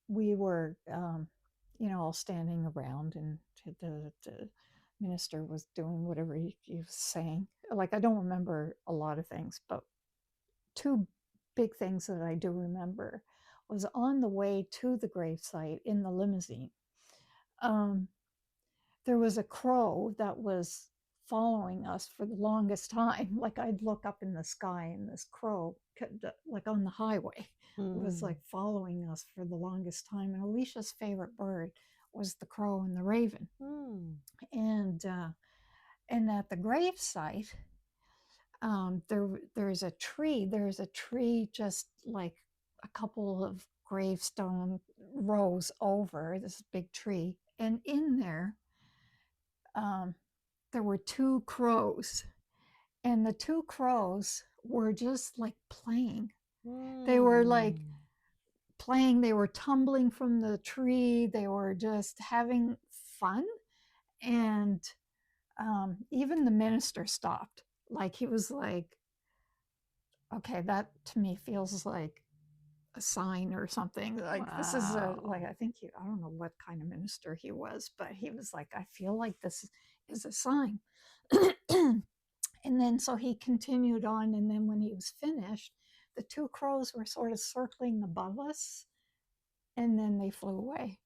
we were, all standing around, and the minister was doing whatever he was saying. Like, I don't remember a lot of things, but two big things that I do remember was on the way to the gravesite in the limousine. Um, there was a crow that was following us for the longest time. Like I'd look up in the sky and this crow, like on the highway, was Mm. like following us for the longest time. And Alicia's favorite bird was the crow and the raven. Mm. And at the grave site, there's a tree. There's a tree just like a couple of gravestone rows over this big tree, and in there, um, there were two crows, and the two crows were just like playing. They were like Mm. playing. They were tumbling from the tree. They were just having fun, and even the minister stopped. Like he was like, okay, that to me feels like a sign or something. Like this is a like Wow. I think I don't know what kind of minister he was, but he was like, I feel like this is a sign. And then so he continued on, and then when he was finished, the two crows were sort of circling above us, and then they flew away.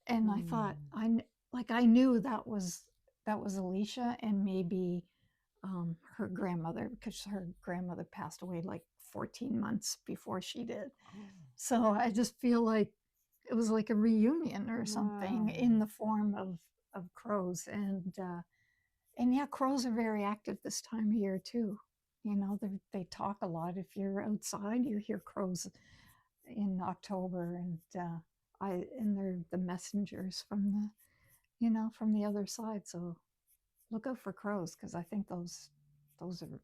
And I thought Mm. I knew that was Alicia, and maybe her grandmother, because her grandmother passed away like 14 months before she did. Oh. So I just feel like it was like a reunion or something Wow. in the form of crows. And yeah, crows are very active this time of year too. You know, they talk a lot. If you're outside, you hear crows in October, and they're the messengers from from the other side. So look out for crows, because I think those are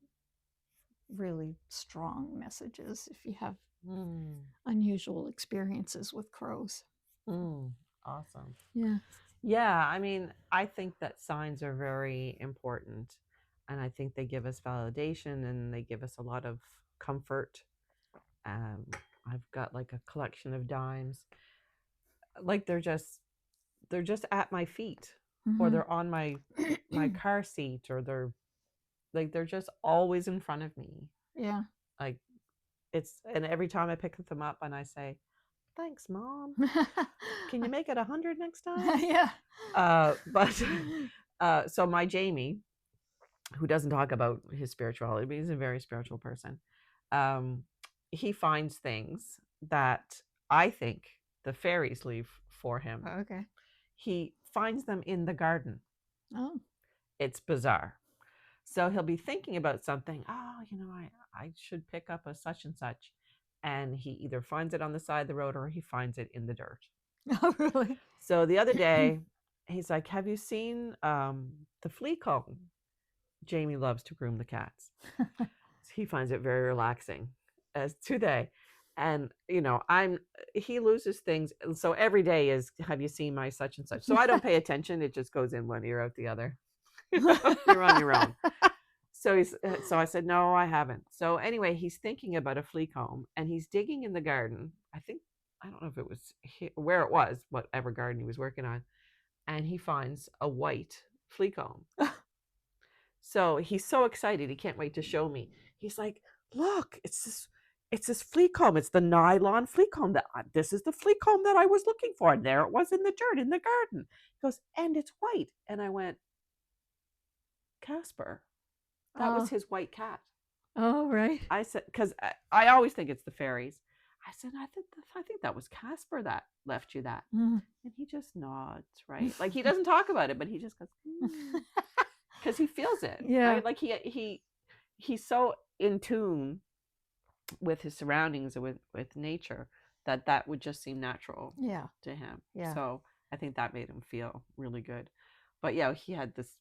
really strong messages if you have Mm. unusual experiences with crows. Mm. Awesome. Yeah. Yeah, I mean, I think that signs are very important. And I think they give us validation and they give us a lot of comfort. Um, I've got like a collection of dimes. Like they're just at my feet, or Mm-hmm. they're on my car seat, or they're just always in front of me. Yeah. Like and every time I pick them up and I say, "Thanks, Mom. Can you make it 100 next time?" Yeah. But so my Jamie, who doesn't talk about his spirituality, but he's a very spiritual person. Um, he finds things that I think the fairies leave for him. Okay. He finds them in the garden. Oh. It's bizarre. So he'll be thinking about something. Oh, I should pick up a such and such. And he either finds it on the side of the road or he finds it in the dirt. Oh, really? So the other day, he's like, "Have you seen the flea comb?" Jamie loves to groom the cats. He finds it very relaxing, as do they. And he loses things. So every day is, "Have you seen my such and such?" So I don't pay attention. It just goes in one ear out the other. You're on your own. So I said, "No, I haven't." So anyway, he's thinking about a flea comb and he's digging in the garden. I don't know if it was where it was, whatever garden he was working on, and he finds a white flea comb. So he's so excited, he can't wait to show me. He's like, "Look, it's this flea comb. It's the nylon flea comb this is the flea comb that I was looking for." And there it was in the dirt in the garden. He goes, "And it's white." And I went, "Casper, that was Oh. his white cat." Oh, right. I said, because I always think it's the fairies. I said, I think that was Casper that left you that. Mm. And he just nods, right? Like he doesn't talk about it, but he just goes, because he feels it, Yeah. right? Like he's so in tune with his surroundings and with nature that would just seem natural Yeah. to him. Yeah. So I think that made him feel really good. But yeah, we had this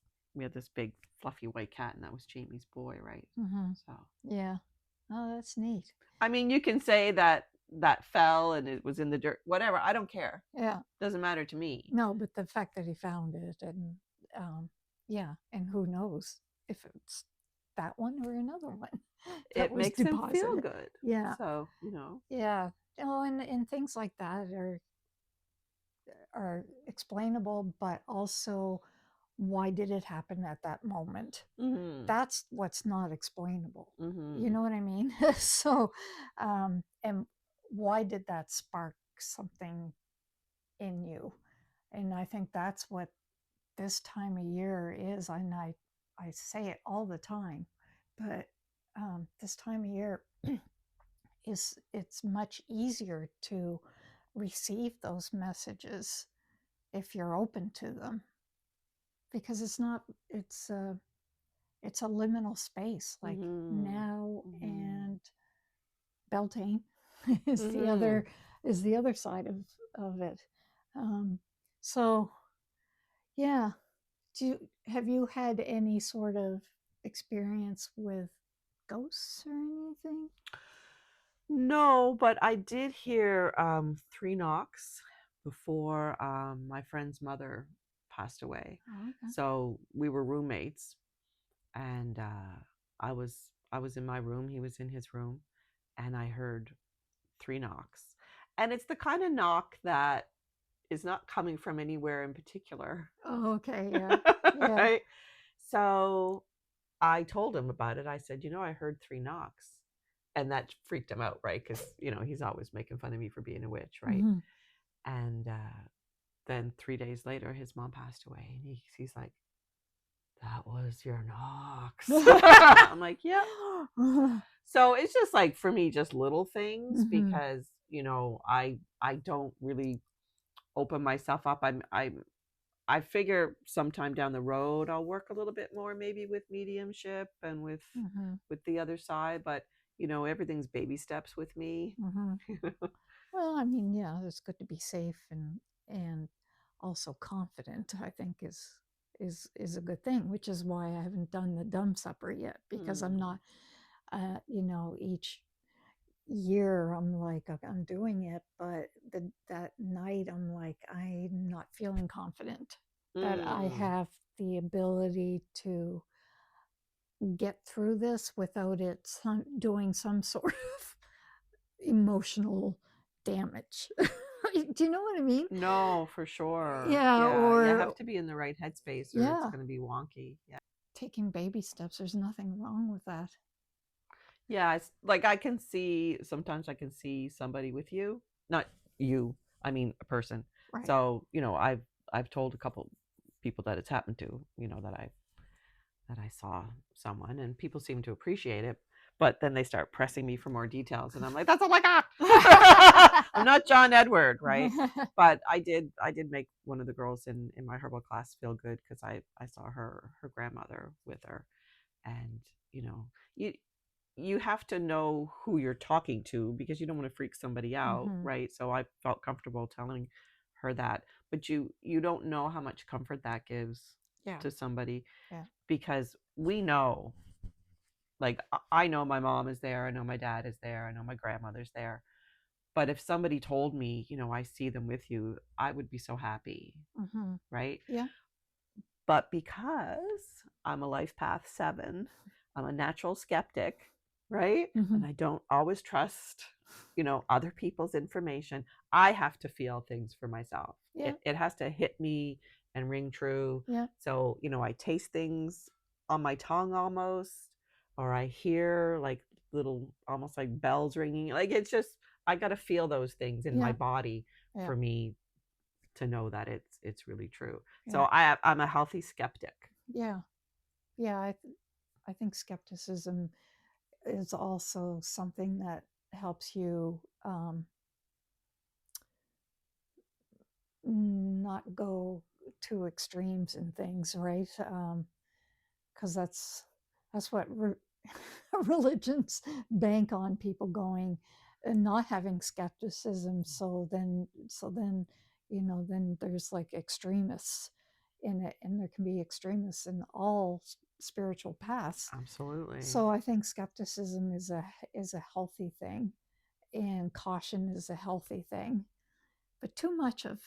big fluffy white cat, and that was Jamie's boy, right? Mm-hmm. So Yeah. Oh, that's neat. I mean, you can say that fell and it was in the dirt, whatever. I don't care. Yeah. Doesn't matter to me. No, but the fact that he found it, and yeah, and who knows if it's that one or another one that It was makes him feel deposited. good. Yeah. So, Yeah. Oh, and things like that are explainable, but also why did it happen at that moment? mhm. That's what's not explainable. You Mhm. know what I mean? So, and why did that spark something in you? And I think that's what this time of year is. I say it all the time, but this time of year is it's much easier to receive those messages if you're open to them, because it's not it's a liminal space, like Mhm. now Mhm. and Beltane Mhm. is the other side of it. Um, so yeah, have you had any sort of experience with ghosts or anything? No, but I did hear 3 knocks before my friend's mother passed away. Oh, okay. So we were roommates, and I was in my room, he was in his room, and I heard 3 knocks. And it's the kind of knock that is not coming from anywhere in particular. Oh, okay. Yeah. Yeah. Right? So I told him about it. I said, I heard 3 knocks. And that freaked him out, right? Because, he's always making fun of me for being a witch, right? Hmm. And then 3 days later, his mom passed away. And he's like, that was your knocks. I'm like, yep. So it's just like, for me, just little things Hmm. because, I don't really open myself up. I figure sometime down the road I'll work a little bit more maybe with mediumship and Hmm. with the other side, but everything's baby steps with me. Hmm. Well, I mean, yeah, it's good to be safe and also confident. I think is a good thing, which is why I haven't done the dumb supper yet, because I'm Mm. not. Each year I'm like, "Okay, I'm doing it, but that night I'm like, I'm not feeling confident that I Mm. have the ability to get through this without doing some sort of emotional damage. Do you know what I mean? No, for sure. Yeah, Yeah, you have or to be in the right headspace or it's yeah, going to be wonky. Yeah. taking baby steps. There's nothing wrong with that. Yeah, it's like sometimes I can see somebody with you, not you, I mean a person. Right. So, I've told a couple people that it's happened to, that I saw someone and people seem to appreciate it, but then they start pressing me for more details and I'm like, that's all I got. I'm not John Edward, right? But I did make one of the girls in my herbal class feel good because I saw her grandmother with her. And you know you you have to know who you're talking to because you don't want to freak somebody out, Hmm. right? So I felt comfortable telling her that, but you don't know how much comfort that gives Yeah. to somebody Yeah. because we know, like, I know my mom is there, I know my dad is there, I know my grandmother's there, but if somebody told me, I see them with you, I would be so happy, Hmm. right? Yeah. But because I'm a life path 7, I'm a natural skeptic, right? Hmm. And I don't always trust, other people's information. I have to feel things for myself. Yeah. It has to hit me and ring true. Yeah. So, I taste things on my tongue almost, or I hear like little, almost like bells ringing. Like it's just, I got to feel those things in my Yeah. body Yeah. for me to know that it's really true. Yeah. So I'm a healthy skeptic. Yeah. Yeah. I think skepticism is also something that helps you not go to extremes in things, right? Because that's what religions bank on, people going and not having skepticism. So then then there's like extremists in it, and there can be extremists in all spiritual paths. Absolutely. So I think skepticism is a healthy thing, and caution is a healthy thing. But too much of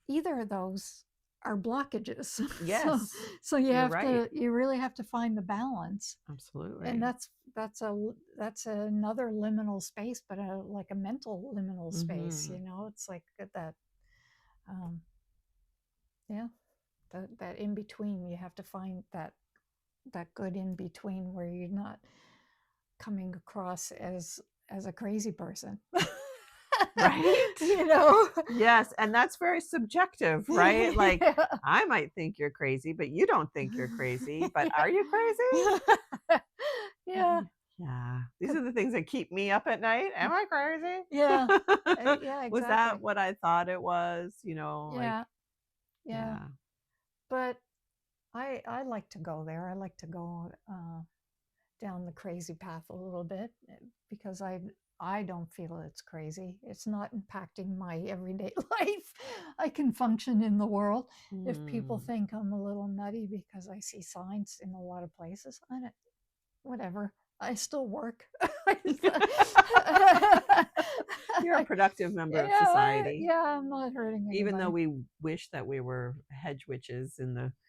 either of those are blockages. so Yes, so you're right. you really have to find the balance. And Absolutely. that's another liminal space, but like a mental liminal space. Hmm. It's like that. Um, yeah, that in between. You have to find that good in between where you're not coming across as a crazy person. Right? You know? Yes, and that's very subjective, right? Like, Yeah. I might think you're crazy, but you don't think you're crazy, but are you crazy? Yeah. Yeah, these 'Cause are the things that keep me up at night. Am I yeah. crazy? Yeah, Was that exactly. what I thought it was? Like, Yeah. Yeah. yeah. But I like to go there. I like to go down the crazy path a little bit because I don't feel it's crazy. It's not impacting my everyday life. I can function in the world. If people Hmm. think I'm a little nutty because I see signs in a lot of places, I don't, whatever. I still work. You're a productive member of Yeah, society, yeah, I'm not hurting even though anybody. we wish that we were hedge witches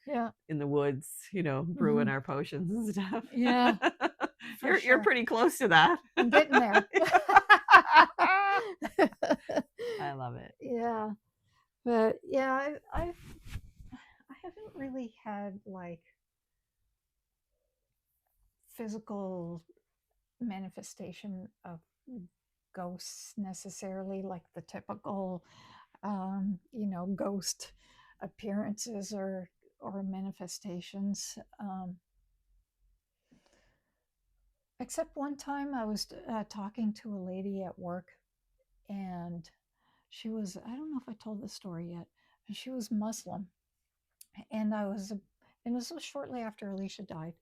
Yeah. in the woods, brewing Hmm. our potions and stuff. Yeah, for You're sure. pretty close to that. I'm getting there. I love it. Yeah, but yeah, I haven't really had like physical manifestation of ghosts necessarily, like the typical, ghost appearances or manifestations. Except one time I was talking to a lady at work, and she was, I don't know if I told this story yet, she was Muslim. And and this was shortly after Alicia died.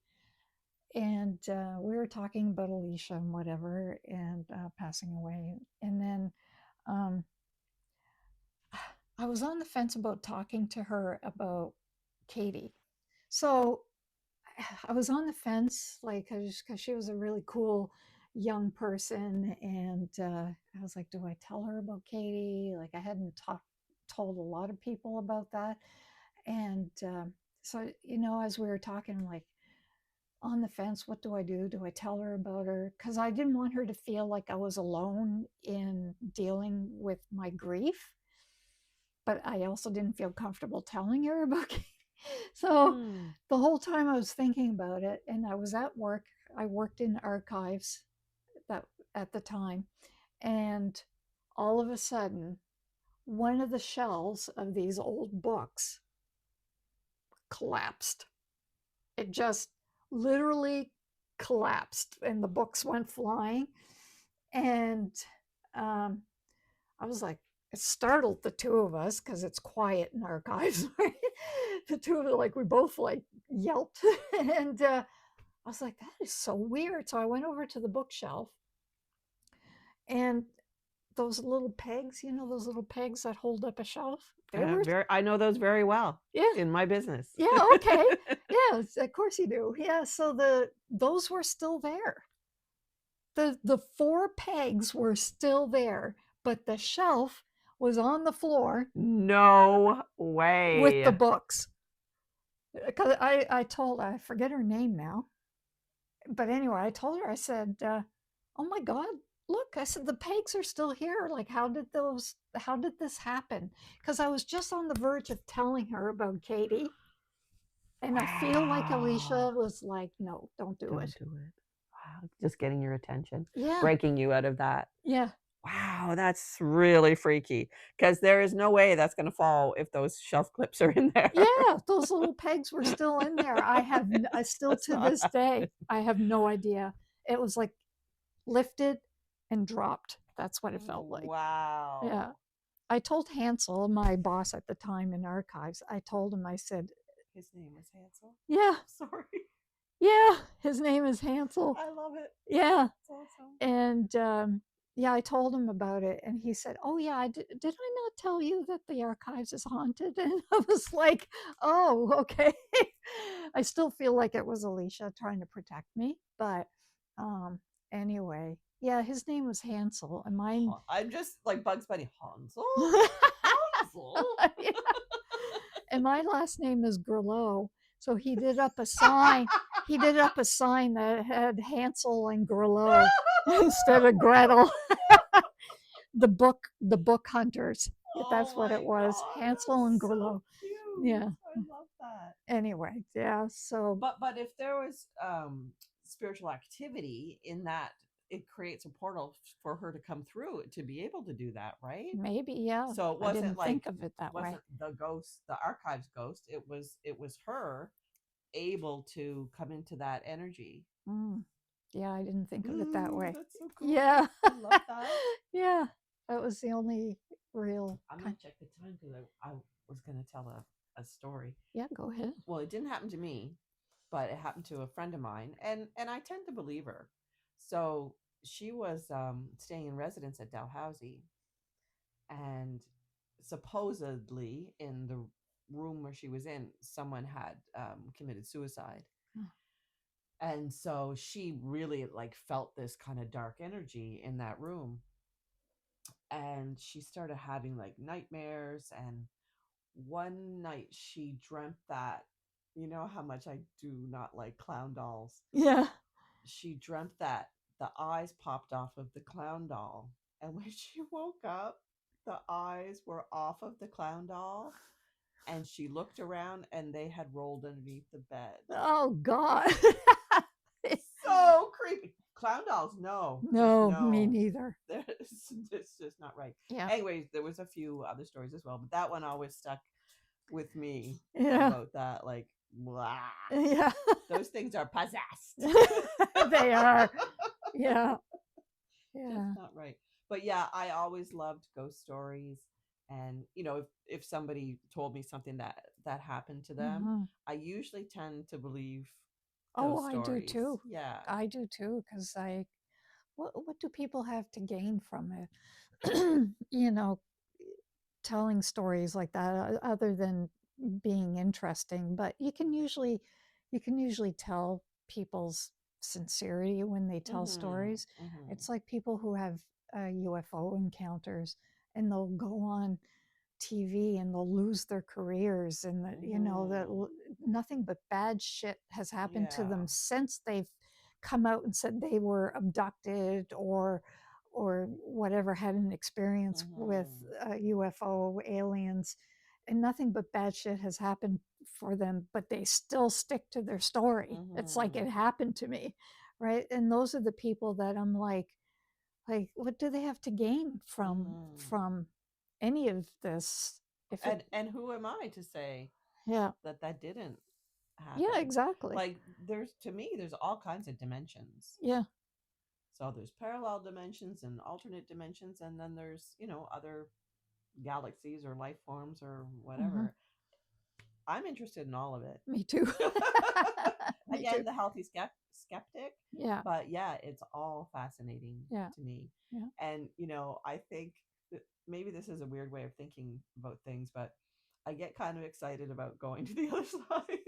And we were talking about Alicia and whatever, and passing away. And then um, I was on the fence about talking to her about Katie. So I was on the fence, like, because she was a really cool young person, and I was like, do I tell her about Katie? Like, I hadn't told a lot of people about that, and so as we were talking, like, on the fence, what do I do? Do I tell her about her? Because I didn't want her to feel like I was alone in dealing with my grief, but I also didn't feel comfortable telling her about it. So Hmm. the whole time I was thinking about it, and I was at work. I worked in archives that at the time, and all of a sudden, one of the shelves of these old books collapsed. It just literally collapsed, and the books went flying. And um, I was like, it startled the two of us because it's quiet in archives. Right? The two of us, like, we both like yelped, and I was like, that is so weird. So I went over to the bookshelf, and those little pegs, those little pegs that hold up a shelf, they were, I know those very well yeah, in my business. yeah, okay, yeah, of course you do, yeah. So those were still there. The four pegs were still there, but the shelf was on the floor No with the way. books. Because I forget her name now, but anyway, I told her, I said, "Oh my God, look!" I said, "The pegs are still here. Like, How did this happen?" Because I was just on the verge of telling her about Katie, and I feel like Alicia Wow. was like, "No, don't do Don't it." do it. Wow. Just getting your attention, Yeah, breaking you out of that. yeah, Wow, that's really freaky. Because there is no way that's gonna fall if those shelf clips are in there. yeah. Those little pegs were still in there. I still That's to not this day, happening. I have no idea. It was like lifted and dropped. That's what it felt like. Yeah. Wow. I told Hansel, my boss at the time in archives, I told him, I said, His name was Hansel? yeah, Sorry. yeah, his name is Hansel. I love it. Yeah. It's awesome. And yeah, I told him about it. And he said, oh, yeah, did I not tell you that the archives is haunted? And I was like, oh, okay. I still feel like it was Alicia trying to protect me. But um, anyway, yeah, his name was Hansel. And mine. I'm just like Bugs Bunny. Hansel? Yeah. Hansel? And my last name is Grillo. So he did up a sign. He did up a sign that had Hansel and Grillo instead of Gretel. The book hunters. Oh That's what it my was. god, Hansel and that's so Grillo. cute. Yeah. I love that. Anyway, yeah. So But if there was spiritual activity in that it creates a portal for her to come through to be able to do that, right? Maybe, yeah. So it I wasn't didn't like think of it that way. wasn't the ghost, the archives ghost. It was her able to come into that energy. Mm. Yeah, I didn't think of it that way. That's so cool. Yeah. I love that. Yeah. That was the only real I'm kind. gonna check the time because I was gonna tell a story. Yeah, go ahead. Well, it didn't happen to me, but it happened to a friend of mine, and I tend to believe her. So she was staying in residence at Dalhousie, and supposedly in the room where she was in, someone had committed suicide. Oh. And so she really like felt this kind of dark energy in that room, and she started having like nightmares. And one night she dreamt that, you know how much I do not like clown dolls. Yeah. She dreamt that the eyes popped off of the clown doll, and when she woke up, the eyes were off of the clown doll, and she looked around and they had rolled underneath the bed. Oh God. So creepy. Clown dolls, no, just No, me no. neither. It's just not right. Yeah. Anyways, there was a few other stories as well, but that one always stuck with me Yeah. about that. Like, blah. Yeah. Those things are possessed. They are. Yeah. Just Yeah. not right. But yeah, I always loved ghost stories. And if somebody told me something that happened to them, Mhm. I usually tend to believe Oh, those I do stories. too. Yeah. I do too, because what do people have to gain from it? You know, telling stories like that, other than being interesting. But you can usually tell people's sincerity when they tell Mhm. stories. Mhm. It's like people who have UFO encounters, and they'll go on TV and they'll lose their careers, and that Mhm. nothing but bad shit has happened to Yeah. them since they've come out and said they were abducted, or whatever, had an experience with Mhm. UFO aliens, and nothing but bad shit has happened for them, but they still stick to their story. It's like, it Mhm. happened to me, right? And those are the people that I'm like, what do they have to gain from Mhm. from any of this? If it, And who am I to say yeah, that didn't yeah, happen? exactly, Like, there's all kinds of dimensions. yeah, So there's parallel dimensions and alternate dimensions, and then there's, other galaxies or life forms or hmm, whatever. I'm interested in all of it. me too, me too, Again, the healthy skeptic, yeah, but yeah, it's all fascinating yeah, to me. yeah. And I think that maybe this is a weird way of thinking about things, but I get kind of excited about going to the other side.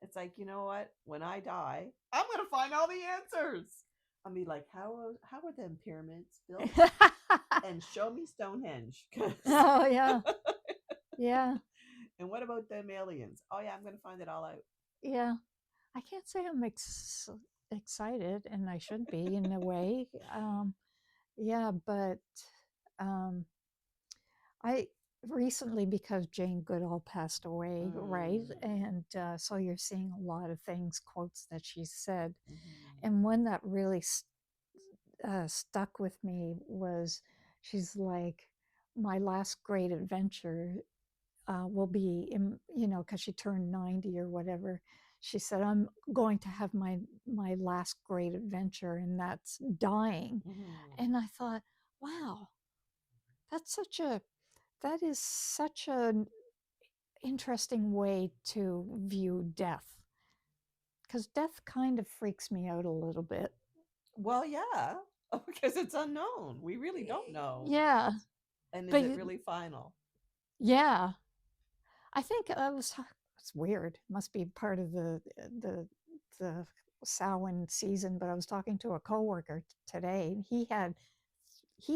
It's like, you know what? When I die, I'm gonna find all the answers. I'll be like, how were them pyramids built? And show me Stonehenge. Oh yeah, yeah, And what about them aliens? Oh yeah, I'm gonna find it all out. yeah. I can't say I'm excited, and I should be in a way. Yeah, but um, I recently, because Jane Goodall passed away, right? Mm. And so you're seeing a lot of things, quotes that she said. Mm-hmm. And one that really stuck with me was, she's like, my last great adventure will be because she turned 90 or whatever. She said, I'm going to have my last great adventure, and that's dying. Mm-hmm. And I thought, wow, that's such a that is such an interesting way to view death, because death kind of freaks me out a little bit. Well, yeah, because it's unknown. We really don't know. Yeah, And is but it really final? yeah, I think it's weird. It must be part of the Samhain season. But I was talking to a coworker today. He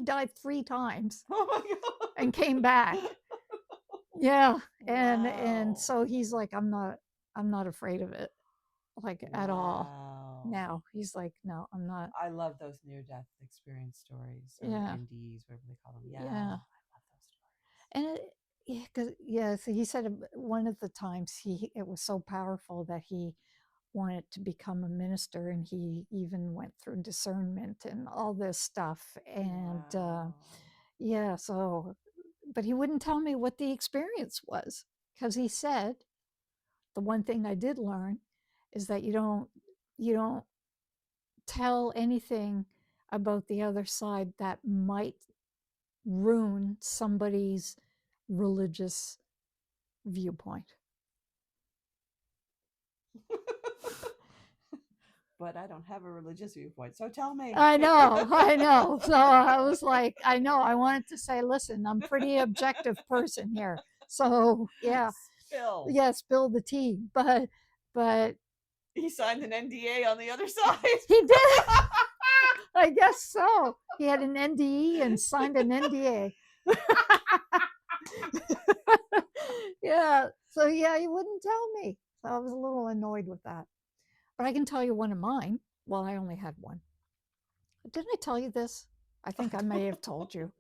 died 3 times Oh my god! and came back. Yeah, and Wow! so he's like, I'm not afraid of it, like, at all. Wow! Now he's like, no, I'm not. I love those near-death experience stories, or Yeah, NDs, whatever they call them. Yeah, yeah. I love those stories. And yeah, because, yeah, so he said one of the times, it was so powerful that he wanted to become a minister, and he even went through discernment and all this stuff. And Wow. yeah, so, but he wouldn't tell me what the experience was, because he said the one thing I did learn is that you don't tell anything about the other side that might ruin somebody's religious viewpoint. But I don't have a religious viewpoint, so tell me. I know, I know. So I was like, I know, I wanted to say, listen, I'm a pretty objective person here. So yeah, Spill. yeah, spill the tea. But He signed an NDA on the other side. he did. I guess so. He had an NDE and signed an NDA. Yeah. So yeah, he wouldn't tell me. So I was a little annoyed with that. But I can tell you one of mine. Well, I only had one. Didn't I tell you this? I think I may have told you.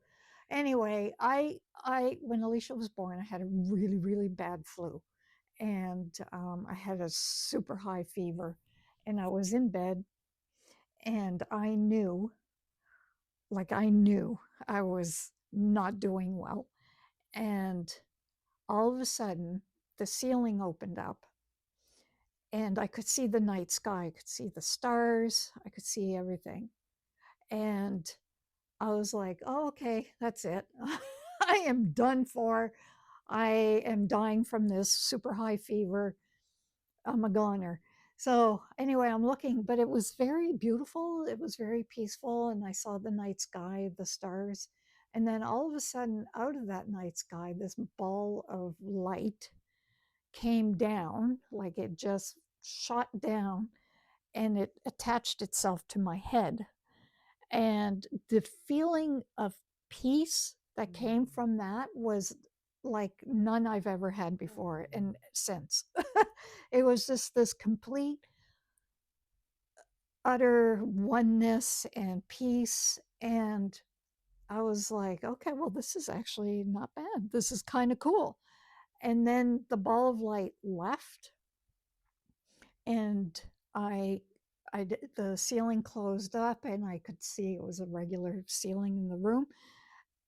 Anyway, I when Alicia was born, I had a really, really bad flu. And I had a super high fever. And I was in bed, and I knew I was not doing well. And all of a sudden, the ceiling opened up, and I could see the night sky. I could see the stars. I could see everything. And I was like, oh, okay, that's it. I am done for. I am dying from this super high fever. I'm a goner. So, anyway, I'm looking, but it was very beautiful. It was very peaceful. And I saw the night sky, the stars. And then all of a sudden, out of that night sky, this ball of light came down, like it just shot down, and it attached itself to my head. And the feeling of peace that came from that was like none I've ever had before and since. It was just this complete, utter oneness and peace. And I was like, okay, well, this is actually not bad. This is kind of cool. And then the ball of light left, and I the ceiling closed up, and I could see it was a regular ceiling in the room.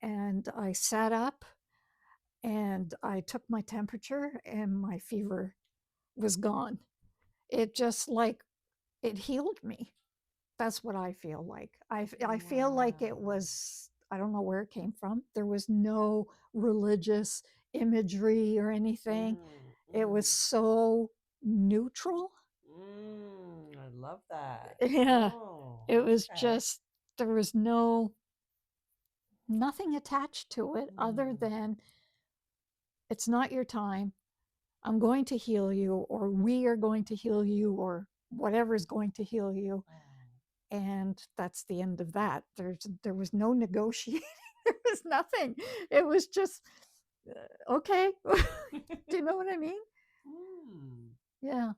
And I sat up, and I took my temperature, and my fever was gone. It just like it healed me. That's what I feel like. I feel like it Wow. was, I don't know where it came from. There was no religious imagery or anything. It was so neutral. I love that. Yeah. Oh, It was okay. just, there was nothing attached to it other than it's not your time. I'm going to heal you, or we are going to heal you, or whatever is going to heal you. And that's the end of that. There was no negotiating. There was nothing. It was just okay. Do you know what I mean? Mm, Yeah.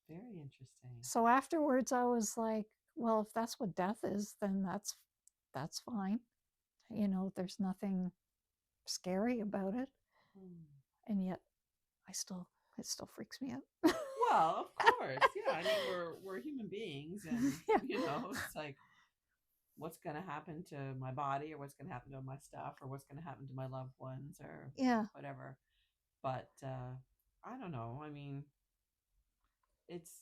very interesting. So afterwards, I was like, well, if that's what death is, then that's fine. There's nothing scary about it. Mm. And yet, it still freaks me out. Well, of course. Yeah, I mean we're human beings, and Yeah. it's like what's going to happen to my body, or what's going to happen to my stuff, or what's going to happen to my loved ones, or Yeah. whatever. But I don't know. I mean, it's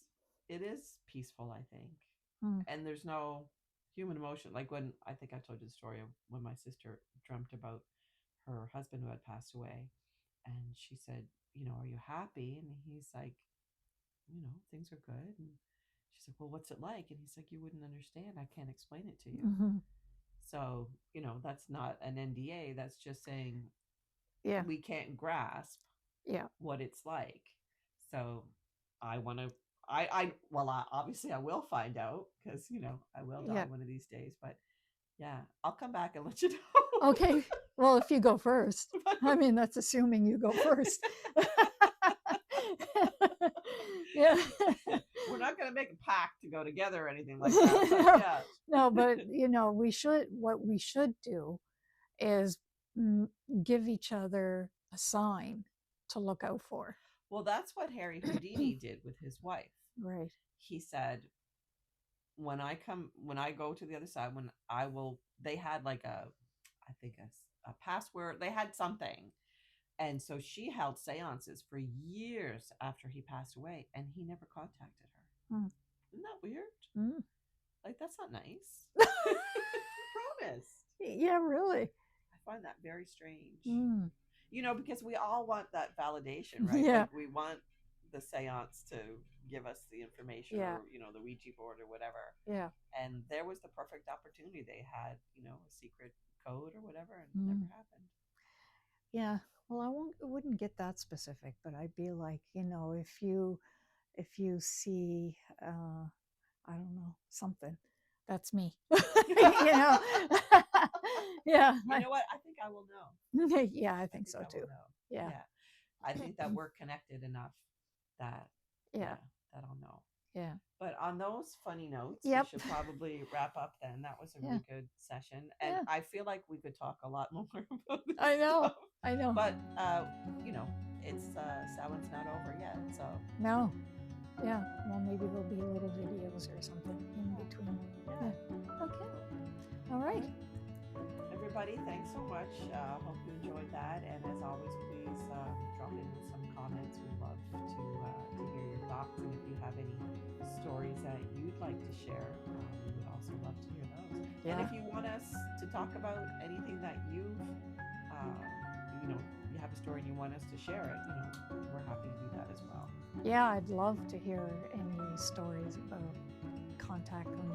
it is peaceful, I think. Mm. And there's no human emotion, like when I think I told you the story of when my sister dreamt about her husband who had passed away, and she said, are you happy? And he's like, things are good. And she's like, well, what's it like? And he's like, you wouldn't understand, I can't explain it to you. Mm-hmm. So that's not an NDA, that's just saying Yeah. we can't grasp Yeah. what it's like. So I want to. Well, obviously I will find out, because I will die Yeah. one of these days. But yeah, I'll come back and let you know. Okay. Well, if you go first, I mean, that's assuming you go first. Yeah. We're not going to make a pact to go together or anything like that. But yeah. No, but what we should do is give each other a sign to look out for. Well, that's what Harry Houdini did with his wife. Right. He said, when I go to the other side, when I will, they had like I think a password, they had something. And so she held seances for years after he passed away, and he never contacted her. Mm. Isn't that weird? Mm. Like, that's not nice. Promised. Yeah, really. I find that very strange. Mm. Because we all want that validation, right? Yeah. Like, we want the seance to give us the information, Yeah. or, the Ouija board or whatever. Yeah. And there was the perfect opportunity. They had, a secret code or whatever, and it Mm. never happened. Yeah. Well, I wouldn't get that specific, but I'd be like, if you see, I don't know, something, that's me. Yeah. You know what? I think I will know. Yeah, I I think think so I will too. know. Yeah. Yeah. I think that we're connected enough that, Yeah. that I'll know. Yeah. But on those funny notes, we Yep. should probably wrap up then. That was a Yeah. really good session. And Yeah. I feel like we could talk a lot more about this I know. stuff. I know. But, it's Samhain's not over yet. So, No. Yeah. Well, maybe there'll be little videos or something in between. yeah. Okay. All right. Everybody, thanks so much. Hope you enjoyed that. And as always, please drop in with some comments. We'd love to hear your thoughts. And if you have any stories that you'd like to share, we would also love to hear those. Yeah. And if you want us to talk about anything that you've, you have a story and you want us to share it, we're happy to do that as well. Yeah, I'd love to hear any stories about contact from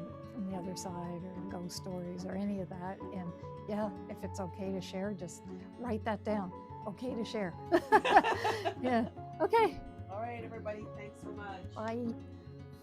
the other side, or ghost stories, or any of that. And yeah, if it's okay to share, just write that down. Okay to share. Yeah. Okay. All right, everybody. Thanks so much. Bye.